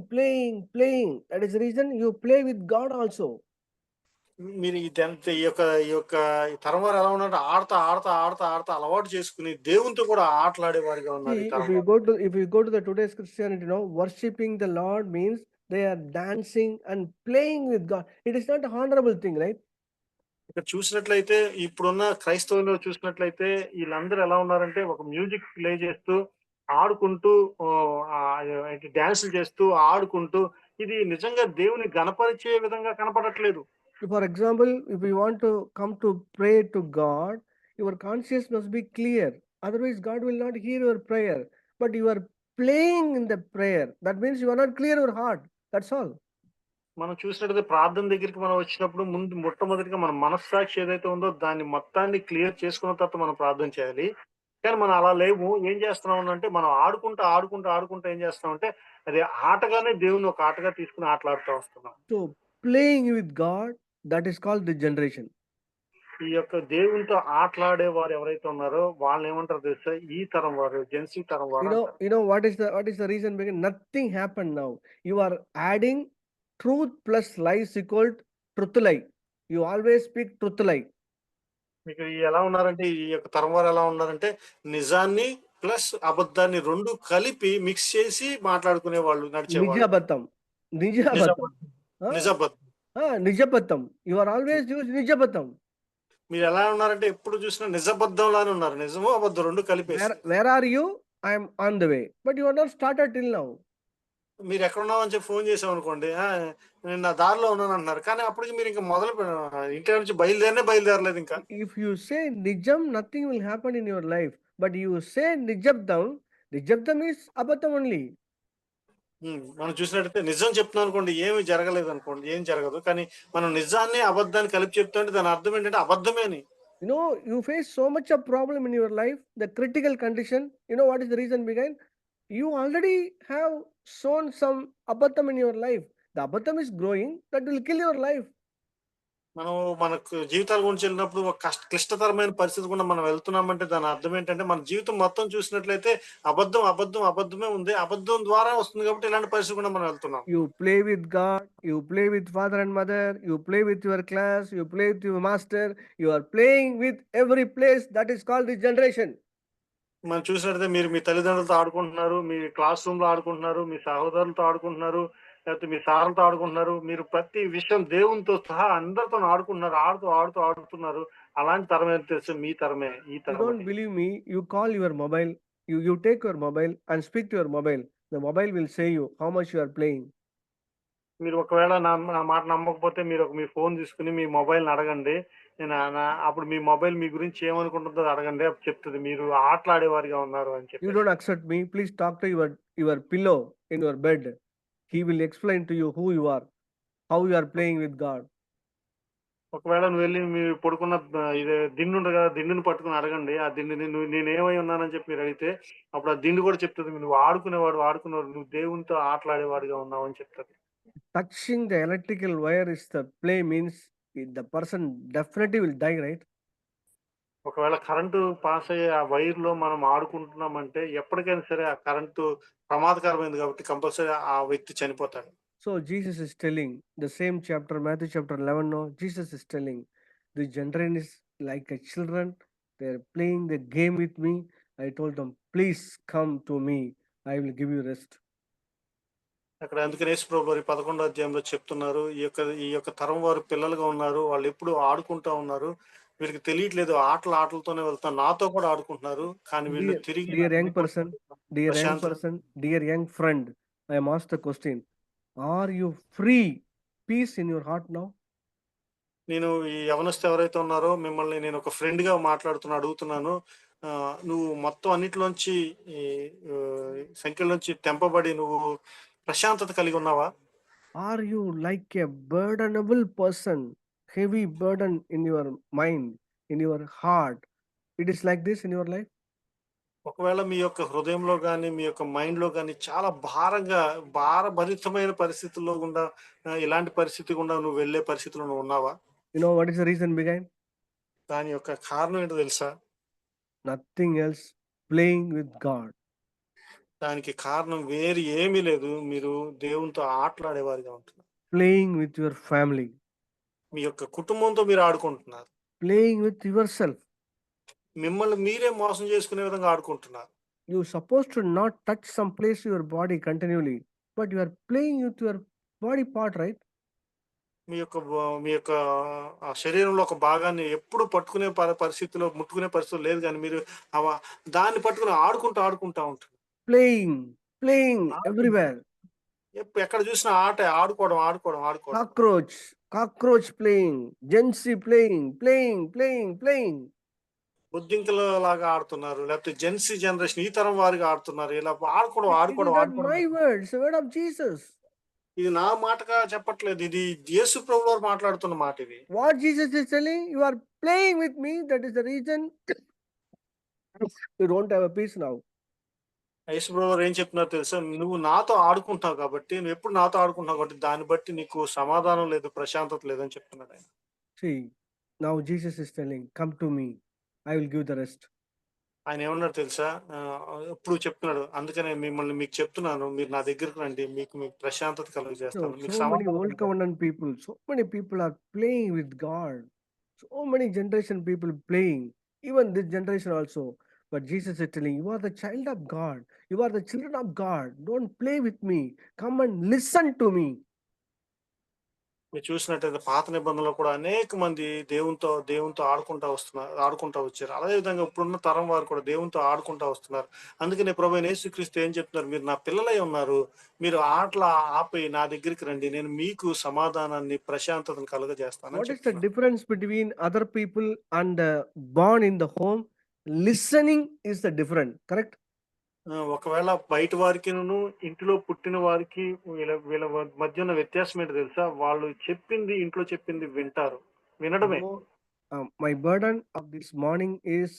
That is the reason you play with God also. మీరు ఈ యొక్క తరం వారు ఎలా ఉన్నారు, ఆడతా అలవాటు చేసుకుని దేవునితో కూడా ఆటలాడే వారిగా ఉన్నారు. If you go to the today's Christianity, worshipping the Lord means they are dancing and playing with God. It is not a honorable thing, right? ఇక్కడ చూసినట్లయితే ఇప్పుడున్న క్రైస్తవులు చూసినట్లయితే వీళ్ళందరూ ఎలా ఉన్నారంటే ఒక మ్యూజిక్ ప్లే చేస్తూ ఆడుకుంటూ డాన్సులు చేస్తూ ఆడుకుంటూ, ఇది నిజంగా దేవుని గణపరిచే విధంగా కనపడట్లేదు. For example, if you want to come to pray to God, your conscience must be clear. Otherwise, God will not hear your prayer. But you are playing in the prayer. That means you are not clear your heart. That's all. మనం చూసినట్లయితే ప్రార్థన దగ్గరికి మనం వచ్చినప్పుడు మొట్టమొదటిగా మన మనస్సాక్షి ఏదైతే ఉందో దాన్ని మొత్తాన్ని క్లియర్ చేసుకున్న తర్వాత మనం ప్రార్థన చేయాలి. కానీ మనం అలా లేవు. ఏం చేస్తున్నాం అంటే మనం ఆడుకుంటూ ఏం చేస్తున్నాం అంటే అది ఆటగానే దేవుని ఒక ఆటగా తీసుకుని ఆటలాడుతూ వస్తున్నాం. So playing with God, that is called the generation. ఈ యొక్క దేవునితో ఆటలాడే వారు ఎవరైతే ఉన్నారో వాళ్ళని ఏమంటారు తెలుసా, ఈ తరం వారు, జెన్సీ తరం వారు. You know what is the reason behind? Nothing happened now. You are adding truth plus lies equal truth lie. You always speak truth lie. మీకు ఎలా ఉన్నారంటే ఈ యొక్క తరం వారు ఎలా ఉన్నారంటే నిజాన్ని ప్లస్ అబద్ధాన్ని రెండు కలిపి మిక్స్ చేసి మాట్లాడుకునే వాళ్ళు, నడిచేవాళ్ళు. నిజబద్ధం. You are always use నిజబద్ధం. మీరు ఎలా ఉన్నారంటే ఎప్పుడు చూసినా నిజబద్ధంలానే ఉన్నారు, నిజము అబద్ధం రెండు కలిపి. Where are you? I am on the way. But you are not started till now. మీరు ఎక్కడ ఉన్నావు అని చెప్పి ఫోన్ చేసాం అనుకోండి, నేను నా దారిలో ఉన్నాను అంటున్నారు, కానీ అప్పటికి మీరు ఇంకా ఇంటి నుంచి బయలుదేరలేదు ఇంకా. If you say నిజం, nothing will happen in your life. But you say నిజబద్ధం is అబద్ధం only. మనం చూసినట్టయితే నిజం చెప్తున్నాం అనుకోండి, ఏమి జరగలేదు అనుకోండి, ఏం జరగదు. కానీ మనం నిజాన్ని అబద్ధాన్ని కలిపి చెప్తుంటే దాని అర్థం ఏంటంటే అబద్ధమే అని. You face so much of problem in your life, the critical condition. You know what is the reason behind? You already have sown some abaddam in your life. The abaddam is growing, that will kill your life. మనకు జీవితాల గురించి వెళ్ళినప్పుడు ఒక క్లిష్టతరమైన పరిస్థితి కూడా మనం వెళ్తున్నామంటే దాని అర్థం ఏంటంటే మన జీవితం మొత్తం చూసినట్లయితే అబద్ధమే ఉంది, అబద్ధం ద్వారా వస్తుంది కాబట్టి ఇలాంటి పరిస్థితి కూడా మనం వెళ్తున్నాం. You play with God, you play with father and mother, you play with your class, you play with your master, you are playing with every place. That is called the generation. మనం చూసినట్లయితే మీరు మీ తల్లిదండ్రులతో ఆడుకుంటున్నారు, మీ class room లో ఆడుకుంటున్నారు, మీ సహోదరులతో ఆడుకుంటున్నారు, లేకపోతే మీ సార్లతో ఆడుకుంటున్నారు. మీరు ప్రతి విషయం దేవునితో సహా అందరితోని ఆడుకుంటున్నారు. ఆడుతున్నారు. అలాంటి తరం ఏదో తెలుసా? మీ తరమే. ఈ You తరం don't అది. believe me, you call your mobile, you take your mobile and speak to your mobile. The mobile will say you how much you are playing. మీరు ఒకవేళ నా మాట నమ్మకపోతే మీరు మీ ఫోన్ తీసుకొని మీ మొబైల్‌ని అడగండి. నేను అప్పుడు మీ మొబైల్ మీ గురించి ఏమనుకుంటుందో అడగండి. అప్పుడు చెప్తది మీరు ఆటలాడేవారిగా ఉన్నారు అని You చెప్పేసి. don't accept me, please talk to your pillow in your bed. He will explain to you who you are, how you are playing with God. ఒకవేళ నువ్వెళ్లి మీరు పడుకున్న ఇది దిండు ఉంటది కదా! దిండుని పట్టుకొని అడగండి. ఆ దిండుని నేనేమై ఉన్నానని చెప్పి మీరడిగితే, అప్పుడు ఆ దిండు కూడా చెప్తది. నువ్వు ఆడుకునేవాడు. నువ్వు దేవునితో ఆటలాడేవాడిగా ఉన్నావని చెప్తది. Touching the electrical wire is the play means the person definitely will die, right? ఒకవేళ కరెంటు పాస్ అయ్యే ఆ వైర్‌లో మనం ఆడుకుంటున్నామంటే, ఎప్పటికైనా సరే ఆ కరెంటు ప్రమాదకరమైనది కాబట్టి కంపల్సరీ ఆ వ్యక్తి చనిపోతాడు. So Jesus is telling the same chapter, Matthew chapter 11. No, Jesus is telling the generation is like a children. They're playing the game with me. I told them, please come to me. I will give you rest. అక్కడ అందుకనే యేసు ప్రభువారు ఈ 11వ అధ్యాయంలో చెప్తున్నారు. ఈ యొక్క తరం వారు పిల్లలుగా ఉన్నారు. వాళ్ళెప్పుడూ ఆడుకుంటా ఉన్నారు. వీళ్ళకి తెలియట్లేదు ఆటలతోనే వెళ్తాను. నాతో కూడా ఆడుకుంటున్నారు. కానీ వీళ్ళు Dear, తిరిగి నా dear young దగ్గరికి person, dear young ప్రశాంతత person, dear young friend, I am asked the question: are you free, peace in your heart now? నేను ఈ యవనస్తులు ఎవరైతే ఉన్నారో మిమ్మల్ని నేను ఒక ఫ్రెండ్‌గా అడుగుతున్నాను. నువ్వు మొత్తం అన్నిట్లోంచి ఈ సంఖ్యలోంచి తెంపబడి నువ్వు ప్రశాంతత కలిగి ఉన్నావా? Are you like a burdenable person, heavy burden in your mind, in your heart? It is like this in your life. ఒకవేళ మీ యొక్క హృదయంలో గాని, మీ యొక్క మైండ్‌లో గాని చాలా భారభరితమైన పరిస్థితుల్లో గుండా ఇలాంటి పరిస్థితి గుండా నువ్వు వెళ్ళే పరిస్థితిలో నువ్వు ఉన్నావా? You know what is the reason behind? దాని యొక్క కారణం ఏంటో తెలుసా? Nothing else. Playing with God. దానికి కారణం వేరు ఏమీ లేదు. మీరు దేవునితో ఆటలాడేవారిగా ఉంటున్నారు. Playing with your family. మీ యొక్క కుటుంబంతో మీరు ఆడుకుంటున్నారు. Playing with yourself. మిమ్మల్ని మీరే మోసం చేసుకునే విధంగా ఆడుకుంటున్నారు. You're supposed to not touch some place your body continually, but you are playing with your body part, right? మీ యొక్క ఆ శరీరంలో ఒక భాగాన్ని ఎప్పుడు పట్టుకునే పరిస్థితిలో, ముట్టుకునే పరిస్థితిలో లేదు గానీ మీరు అవ దాన్ని పట్టుకొని ఆడుకుంటా ఉంటారు. Playing ఆడుకుంటా everywhere. ఎక్కడ చూసినా ఆటే ఆడుకోవడం. Cockroach playing. Gen Z playing. బొద్దింకలలాగా ఆడుతున్నారు. లేకపోతే జెన్‌సీ జనరేషన్ ఈ తరం వారిగా ఆడుతున్నారు. ఇలా ఆడుకోవడం, It is ఆడుకోవడం, not ఆడుకోవడం. my words, the word of Jesus. ఇది నా మాటగా చెప్పట్లేదు. ఇది యేసు ప్రభువారు మాట్లాడుతున్న మాట ఇది. What Jesus is telling, you are playing with me. That is the reason you don't have a peace now. యేసు ప్రభువారు ఏం చెప్తున్నారో తెలుసా? నువ్వు నాతో ఆడుకుంటున్నావు కాబట్టి, నువ్వెప్పుడు నాతో ఆడుకుంటున్నావు కాబట్టి, దాన్ని బట్టి నీకు సమాధానం లేదు, ప్రశాంతత లేదని చెప్తున్నాడు ఆయన. See, now Jesus is telling, come to me. I will give the rest. ఆయన ఏమన్నాడో తెలుసా? ఎప్పుడు చెప్తున్నాడు. అందుకనే మీకు చెప్తున్నాను. మీరు నా దగ్గరికి రండి. మీకు ప్రశాంతత So, కలుగజేస్తాను. మీకు so many సమాధానం old covenant people, so many people are playing with God. So many generation people playing, even this generation also. But Jesus is telling, you are the child of God. You are the children of God. Don't play with me. Come and listen to me. మీరు చూసినట్టయితే పాత నిబంధనలో కూడా అనేక మంది దేవునితో ఆడుకుంటా వచ్చారు. అదే విధంగా ఇప్పుడున్న తరం వారు కూడా దేవునితో ఆడుకుంటా వస్తున్నారు. అందుకనే ప్రభువైన యేసుక్రీస్తు ఏం చెప్తున్నారు? మీరు నా పిల్లలై ఉన్నారు. మీరు ఆటలు ఆపి నా దగ్గరికి రండి. నేను మీకు సమాధానాన్ని, ప్రశాంతతను కలుగజేస్తానని What is the చెప్తున్నాను. difference between other people and born in the home? Listening is the different, correct? ఒకవేళ బయట వారికిను, ఇంటిలో పుట్టిన వారికి వీళ్ళ మధ్య ఉన్న వ్యత్యాసం ఏంటో తెలుసా? వాళ్ళు ఇంట్లో చెప్పింది వింటారు. వినడమే. No, my burden of this morning is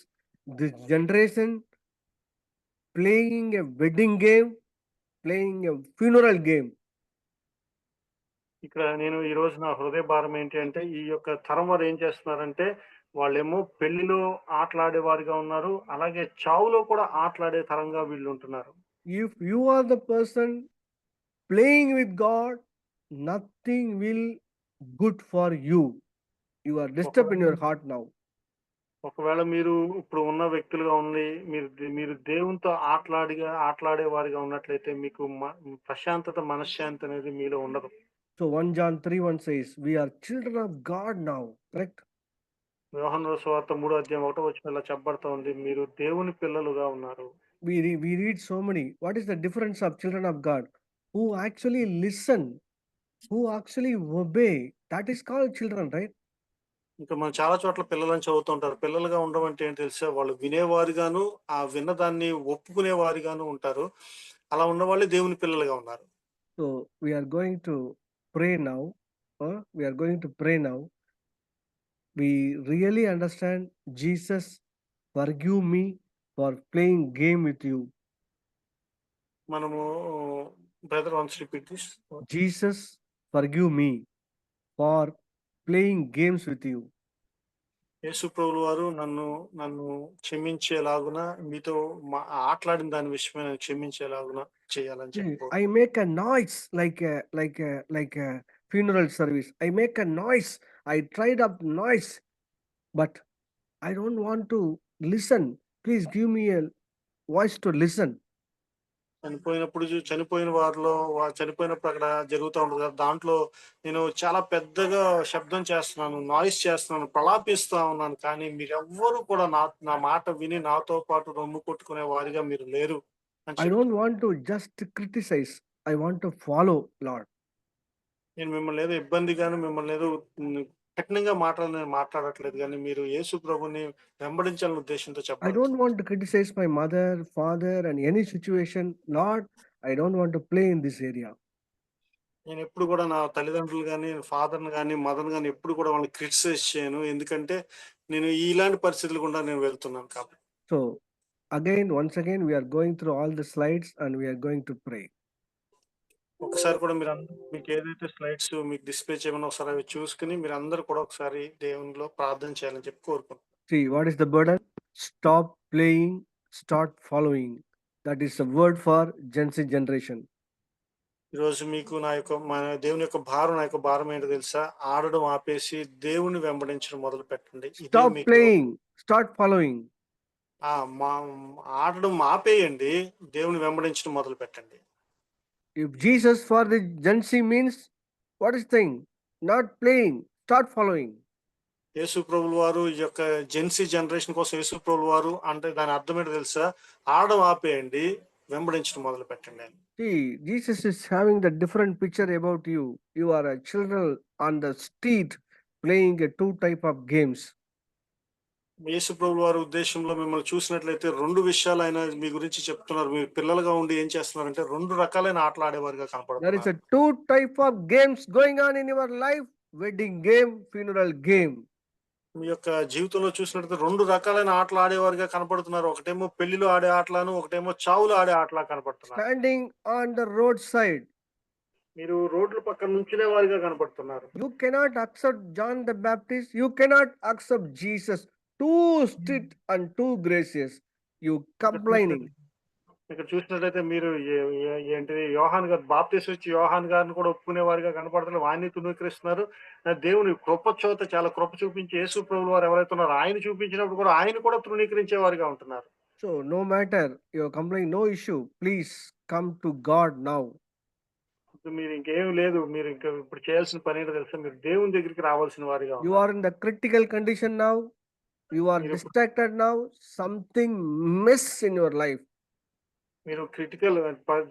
this generation playing a wedding game, playing a funeral game. ఇక్కడ నేను ఈరోజు నా హృదయ భారం ఏంటి అంటే, ఈ యొక్క తరం వారు ఏం చేస్తున్నారంటే, వాళ్ళేమో పెళ్లిలో ఆటలాడేవారుగా ఉన్నారు. అలాగే చావులో కూడా ఆటలాడే తరంగా వీళ్ళుంటున్నారు. If you are the person playing with God, nothing will good for you. You are disturbed in your heart now. ఒకవేళ మీరు ఇప్పుడు ఉన్న వ్యక్తులుగా ఉండి మీరు దేవునితో ఆటలాడే వారిగా ఉన్నట్లయితే మీకు ప్రశాంతత, మనశ్శాంతి అనేది మీలో ఉండదు. So 1 John 3:1 says, we are children of God now, correct? యోహాను సువార్త 3:1 ఇలా చెప్పబడతా ఉంది. మీరు దేవుని పిల్లలుగా ఉన్నారు. We read so many. What is the difference of children of God? Who actually listen, who actually obey. That is called children, right? ఇంకా మనం చాలా చోట్ల పిల్లలని చదువుతూ ఉంటారు. పిల్లలుగా ఉండడం అంటే ఏంటి తెలుసా? వాళ్ళు వినేవారుగాను, ఆ విన్నదాన్ని ఒప్పుకునేవారుగాను ఉంటారు. అలా ఉన్నవాళ్ళే దేవుని పిల్లలుగా ఉన్నారు. So we are going to pray now. We are going to pray now. We really understand Jesus, forgive me for playing game with you. మనము brother once repeat this. Jesus, forgive me for playing games with you. యేసు ప్రభువు వారు నన్ను క్షమించేలాగున మీతో ఆటలాడిన దాని విషయమై నన్ను క్షమించేలాగున చేయాలని చెప్పు. I make a noise like a funeral service. I make a noise. I tried up noise, but I don't want to listen. Please give me a voice to listen. చనిపోయిన వారిలో చనిపోయినప్పుడు అక్కడ జరుగుతూ ఉంటుంది కదా, దాంట్లో నేను చాలా పెద్దగా శబ్దం చేస్తున్నాను, నాయిస్ చేస్తున్నాను, ప్రలాపిస్తా ఉన్నాను, కానీ మీరెవ్వరూ కూడా నా మాట విని నాతో పాటు రొమ్ము కొట్టుకునే వారిగా మీరు లేరు అని I don't want to just criticize. I want to follow, Lord. నేను మిమ్మల్ని ఏదో ఇబ్బందిగాను, మిమ్మల్ని ఏదో కఠినంగా మాట్లాడట్లేదు, కానీ మీరు యేసు ప్రభుని వెంబడించాలనే ఉద్దేశంతో I చెప్పాలి. don't want to criticize my mother, father, and any situation. Lord, I don't want to play in this area. నేను ఎప్పుడు కూడా నా తల్లిదండ్రులు కానీ, ఫాదర్ని కానీ, మదర్ని కానీ ఎప్పుడు కూడా వాళ్ళని క్రిటిసైజ్ చేయను. ఎందుకంటే నేను ఇలాంటి పరిస్థితులు గుండా నేను వెళ్తున్నాను కాబట్టి. So once again, we are going through all the slides and we are going to pray. ఒకసారి కూడా మీకు ఏదైతే స్లైడ్స్ మీకు డిస్ప్లే చేయమని ఒకసారి అవి చూసుకుని మీరు అందరూ కూడా ఒకసారి దేవునిలో ప్రార్థన చేయాలని చెప్పి కోరుకుంటున్నాను. See, what is the burden? Stop playing, start following. That is the word for Gen Z generation. ఈరోజు మీకు మన దేవుని యొక్క భారం, నా యొక్క భారం ఏంటో తెలుసా? ఆడడం ఆపేసి దేవుని వెంబడించడం మొదలు పెట్టండి. Stop playing, start following. ఆడడం ఆపేయండి, దేవుని వెంబడించడం మొదలు పెట్టండి. If Jesus for the Gen Z means, what is the thing? Not playing, start following. యేసు ప్రభువు వారు ఈ యొక్క జెన్సీ జనరేషన్ కోసం యేసు ప్రభువు వారు అంటే దాని అర్థం ఏంటో తెలుసా? ఆడడం ఆపేయండి, వెంబడించడం మొదలు పెట్టండి. See, Jesus is having the different picture about you. You are a children on the street playing a two type of games. యేసు ప్రభువు వారి ఉద్దేశంలో మిమ్మల్ని చూసినట్లయితే రెండు విషయాలు ఆయన మీ గురించి చెప్తున్నారు. మీరు పిల్లలుగా ఉండి ఏం చేస్తున్నారంటే రెండు రకాలైన ఆటలు ఆడేవారిగా కనపడుతున్నారు. There is a two type of games going on in your life: wedding game, funeral game. మీ యొక్క జీవితంలో చూసినట్లయితే రెండు రకాలైన ఆటలు ఆడేవారిగా కనపడుతున్నారు. ఒకటేమో పెళ్లిలో ఆడే ఆటలను, ఒకటేమో చావులు ఆడే ఆటలా కనపడుతున్నారు. Standing on the roadside. మీరు రోడ్ల పక్కన నుంచునే వారిగా కనపడుతున్నారు. You cannot accept John the Baptist. You cannot accept Jesus. Too strict and too gracious. You complaining. ఇక్కడ చూసినట్లయితే మీరు ఏంటిది యోహాన్ గారు బాప్తిసం ఇచ్చి యోహాన్ గారిని కూడా ఒప్పుకునే వారిగా కనపడుతున్నారు. ఆయన్ని తునీకరిస్తున్నారు. దేవుని కృప చాలా కృప చూపించి యేసు ప్రభువు వారు ఎవరైతే ఉన్నారో ఆయన చూపించినప్పుడు కూడా ఆయన కూడా తృణీకరించే వారిగా ఉంటున్నారు. So no matter your complaint, no issue. Please come to God now. మీరు ఇంకేం లేదు, మీరు ఇంకా ఇప్పుడు చేయాల్సిన పని ఏంటో తెలుసా? మీరు దేవుని దగ్గరికి రావాల్సిన వారిగా. You are in the critical condition now. You are distracted now. Something miss in your life. మీరు క్రిటికల్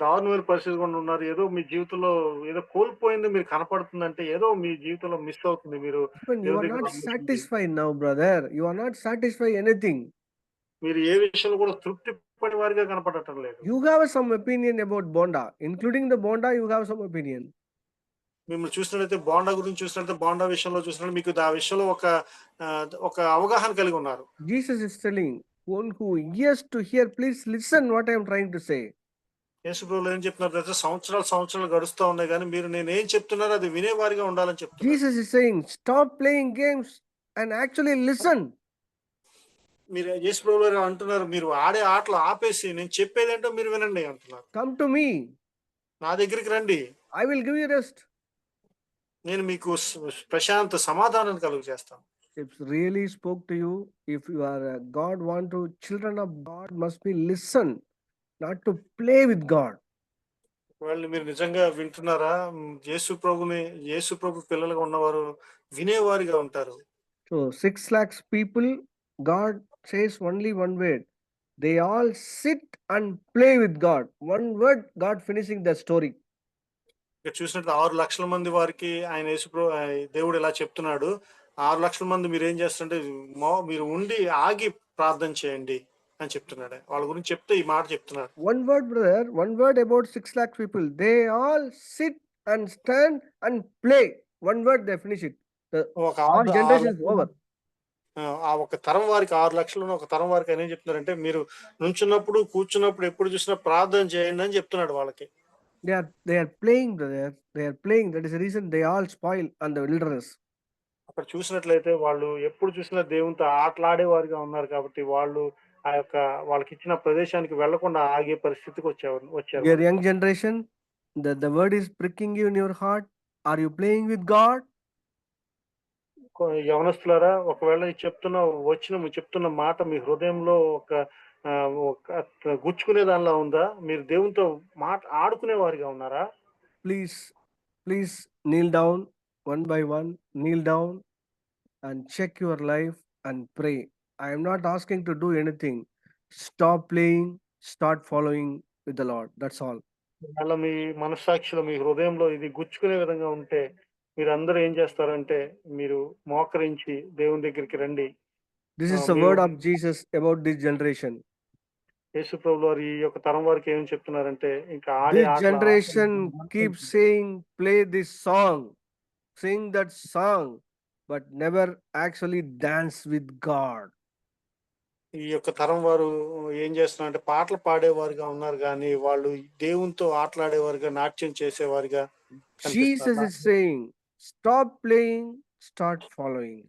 దారుణమైన పరిస్థితి కూడా ఉన్నారు. ఏదో మీ జీవితంలో ఏదో కోల్పోయింది మీరు కనపడుతుందంటే ఏదో మీ జీవితంలో మిస్ అవుతుంది. మీరు You are not satisfied now, brother. You are not satisfied anything. మీరు ఏ విషయంలో కూడా తృప్తి పడే వారిగా కనపడటం లేదు. You have some opinion about Bonda, including the Bonda. You have some opinion. మిమ్మల్ని చూసినట్లయితే బోండా గురించి చూసినట్లయితే బోండా విషయంలో చూసినట్టు మీకు ఆ విషయంలో ఒక అవగాహన కలిగి ఉన్నారు. Jesus is telling one who ears to hear, please listen what I am trying to say. యేసు ప్రభువు ఏం చెప్తున్నారు తెలుసా? సంవత్సరాలు గడుస్తూ ఉన్నాయి కానీ మీరు నేను ఏం చెప్తున్నారో అది వినేవారిగా ఉండాలని చెప్తున్నారు. Jesus is saying, stop playing games and actually listen. మీరు యేసు ప్రభువు అంటున్నారు, మీరు ఆడే ఆటలు ఆపేసి నేను చెప్పేదేంటో మీరు వినండి అంటున్నారు. Come to me. నా దగ్గరికి రండి. I will give you rest. నేను మీకు ప్రశాంత సమాధానం కలుగజేస్తాను. If really spoke to you, if you are God want to, children of God must be listen, not to play with God. వాళ్ళు మీరు నిజంగా వింటున్నారా? యేసు ప్రభు పిల్లలుగా ఉన్నవారు వినేవారిగా ఉంటారు. So 6 lakhs people, God says only one word. They all sit and play with God. One word, God finishing the story. ఇక్కడ చూసినట్టు 6 లక్షల మంది వారికి ఆయన దేవుడు ఇలా చెప్తున్నాడు. 6 లక్షల మంది మీరేం చేస్తారంటే మీరు ఉండి ఆగి ప్రార్థన చేయండి అని చెప్తున్నాడు. వాళ్ళ గురించి చెప్తే ఈ మాట చెప్తున్నాడు. One word, brother, one word about 6 lakh people. They all sit and stand and play. One word, they finish it. The ఒక all generation is over. ఆ ఒక తరం వారికి 6 లక్షలను ఒక తరం వారికి ఆయన ఏం చెప్తున్నారంటే మీరు నుంచున్నప్పుడు కూర్చున్నప్పుడు ఎప్పుడు చూసినా ప్రార్థన చేయండి అని చెప్తున్నాడు వాళ్ళకి. They are playing, brother. They are playing. That is the reason they all spoil on the wilderness. అక్కడ చూసినట్లయితే వాళ్ళు ఎప్పుడు చూసినా దేవునితో ఆటలాడే వారిగా ఉన్నారు కాబట్టి వాళ్ళు ఆ యొక్క వాళ్ళకి ఇచ్చిన ప్రదేశానికి వెళ్లకుండా ఆగే పరిస్థితికి వచ్చారు. Your young generation, the word is pricking you in your heart. Are you playing with God? యవనస్తులారా, ఒకవేళ చెప్తున్న మాట మీ హృదయంలో ఒక గుచ్చుకునే దానిలా ఉందా? మీరు దేవునితో ఆడుకునే వారిగా ఉన్నారా? Please kneel down one by one. Kneel down and check your life and pray. I am not asking to do anything. Stop playing, start following with the Lord. That's all. అలా మీ మనస్సాక్షిలో మీ హృదయంలో ఇది గుచ్చుకునే విధంగా ఉంటే మీరందరూ ఏం చేస్తారంటే మీరు మోకరించి దేవుని దగ్గరికి రండి. This is the word of Jesus about this generation. యేసు ప్రభువు వారు ఈ యొక్క తరం వారికి ఏం చెప్తున్నారంటే ఇంకా This generation keeps saying, play this song, sing that song, but never actually dance with God. ఈ యొక్క తరం వారు ఏం చేస్తున్నారంటే పాటలు పాడేవారుగా ఉన్నారు కానీ వాళ్ళు దేవునితో ఆటలాడేవారుగా నాట్యం చేసేవారుగా Jesus is saying, stop playing, start following.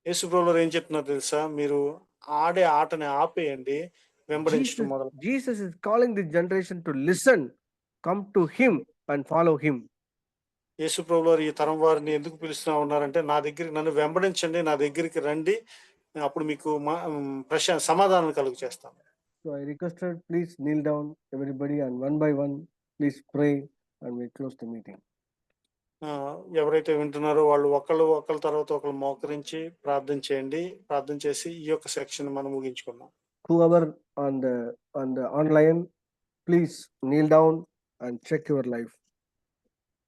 యేసు ప్రభువు వారు ఏం చెప్తున్నారు తెలుసా? మీరు ఆడే ఆటని ఆపేయండి, వెంబడించడం మొదలు. Jesus is calling this generation to listen, come to him and follow him. యేసు ప్రభువు వారు ఈ తరం వారిని ఎందుకు పిలుస్తున్నా ఉన్నారంటే నన్ను వెంబడించండి, నా దగ్గరికి రండి, అప్పుడు మీకు సమాధానం కలుగు చేస్తాను. So I requested, please kneel down everybody and one by one please pray and we close the meeting. ఎవరైతే వింటున్నారో వాళ్ళు ఒకళ్ళ తర్వాత ఒకళ్ళు మోకరించి ప్రార్థన చేయండి. ప్రార్థన చేసి ఈ యొక్క సెక్షన్ మనం ముగించుకుందాం. Whoever on the online, please kneel down and check your life.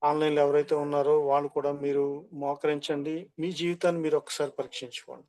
ఆన్లైన్లో ఎవరైతే ఉన్నారో వాళ్ళు కూడా మీరు మోకరించండి, మీ జీవితాన్ని మీరు ఒకసారి పరీక్షించుకోండి.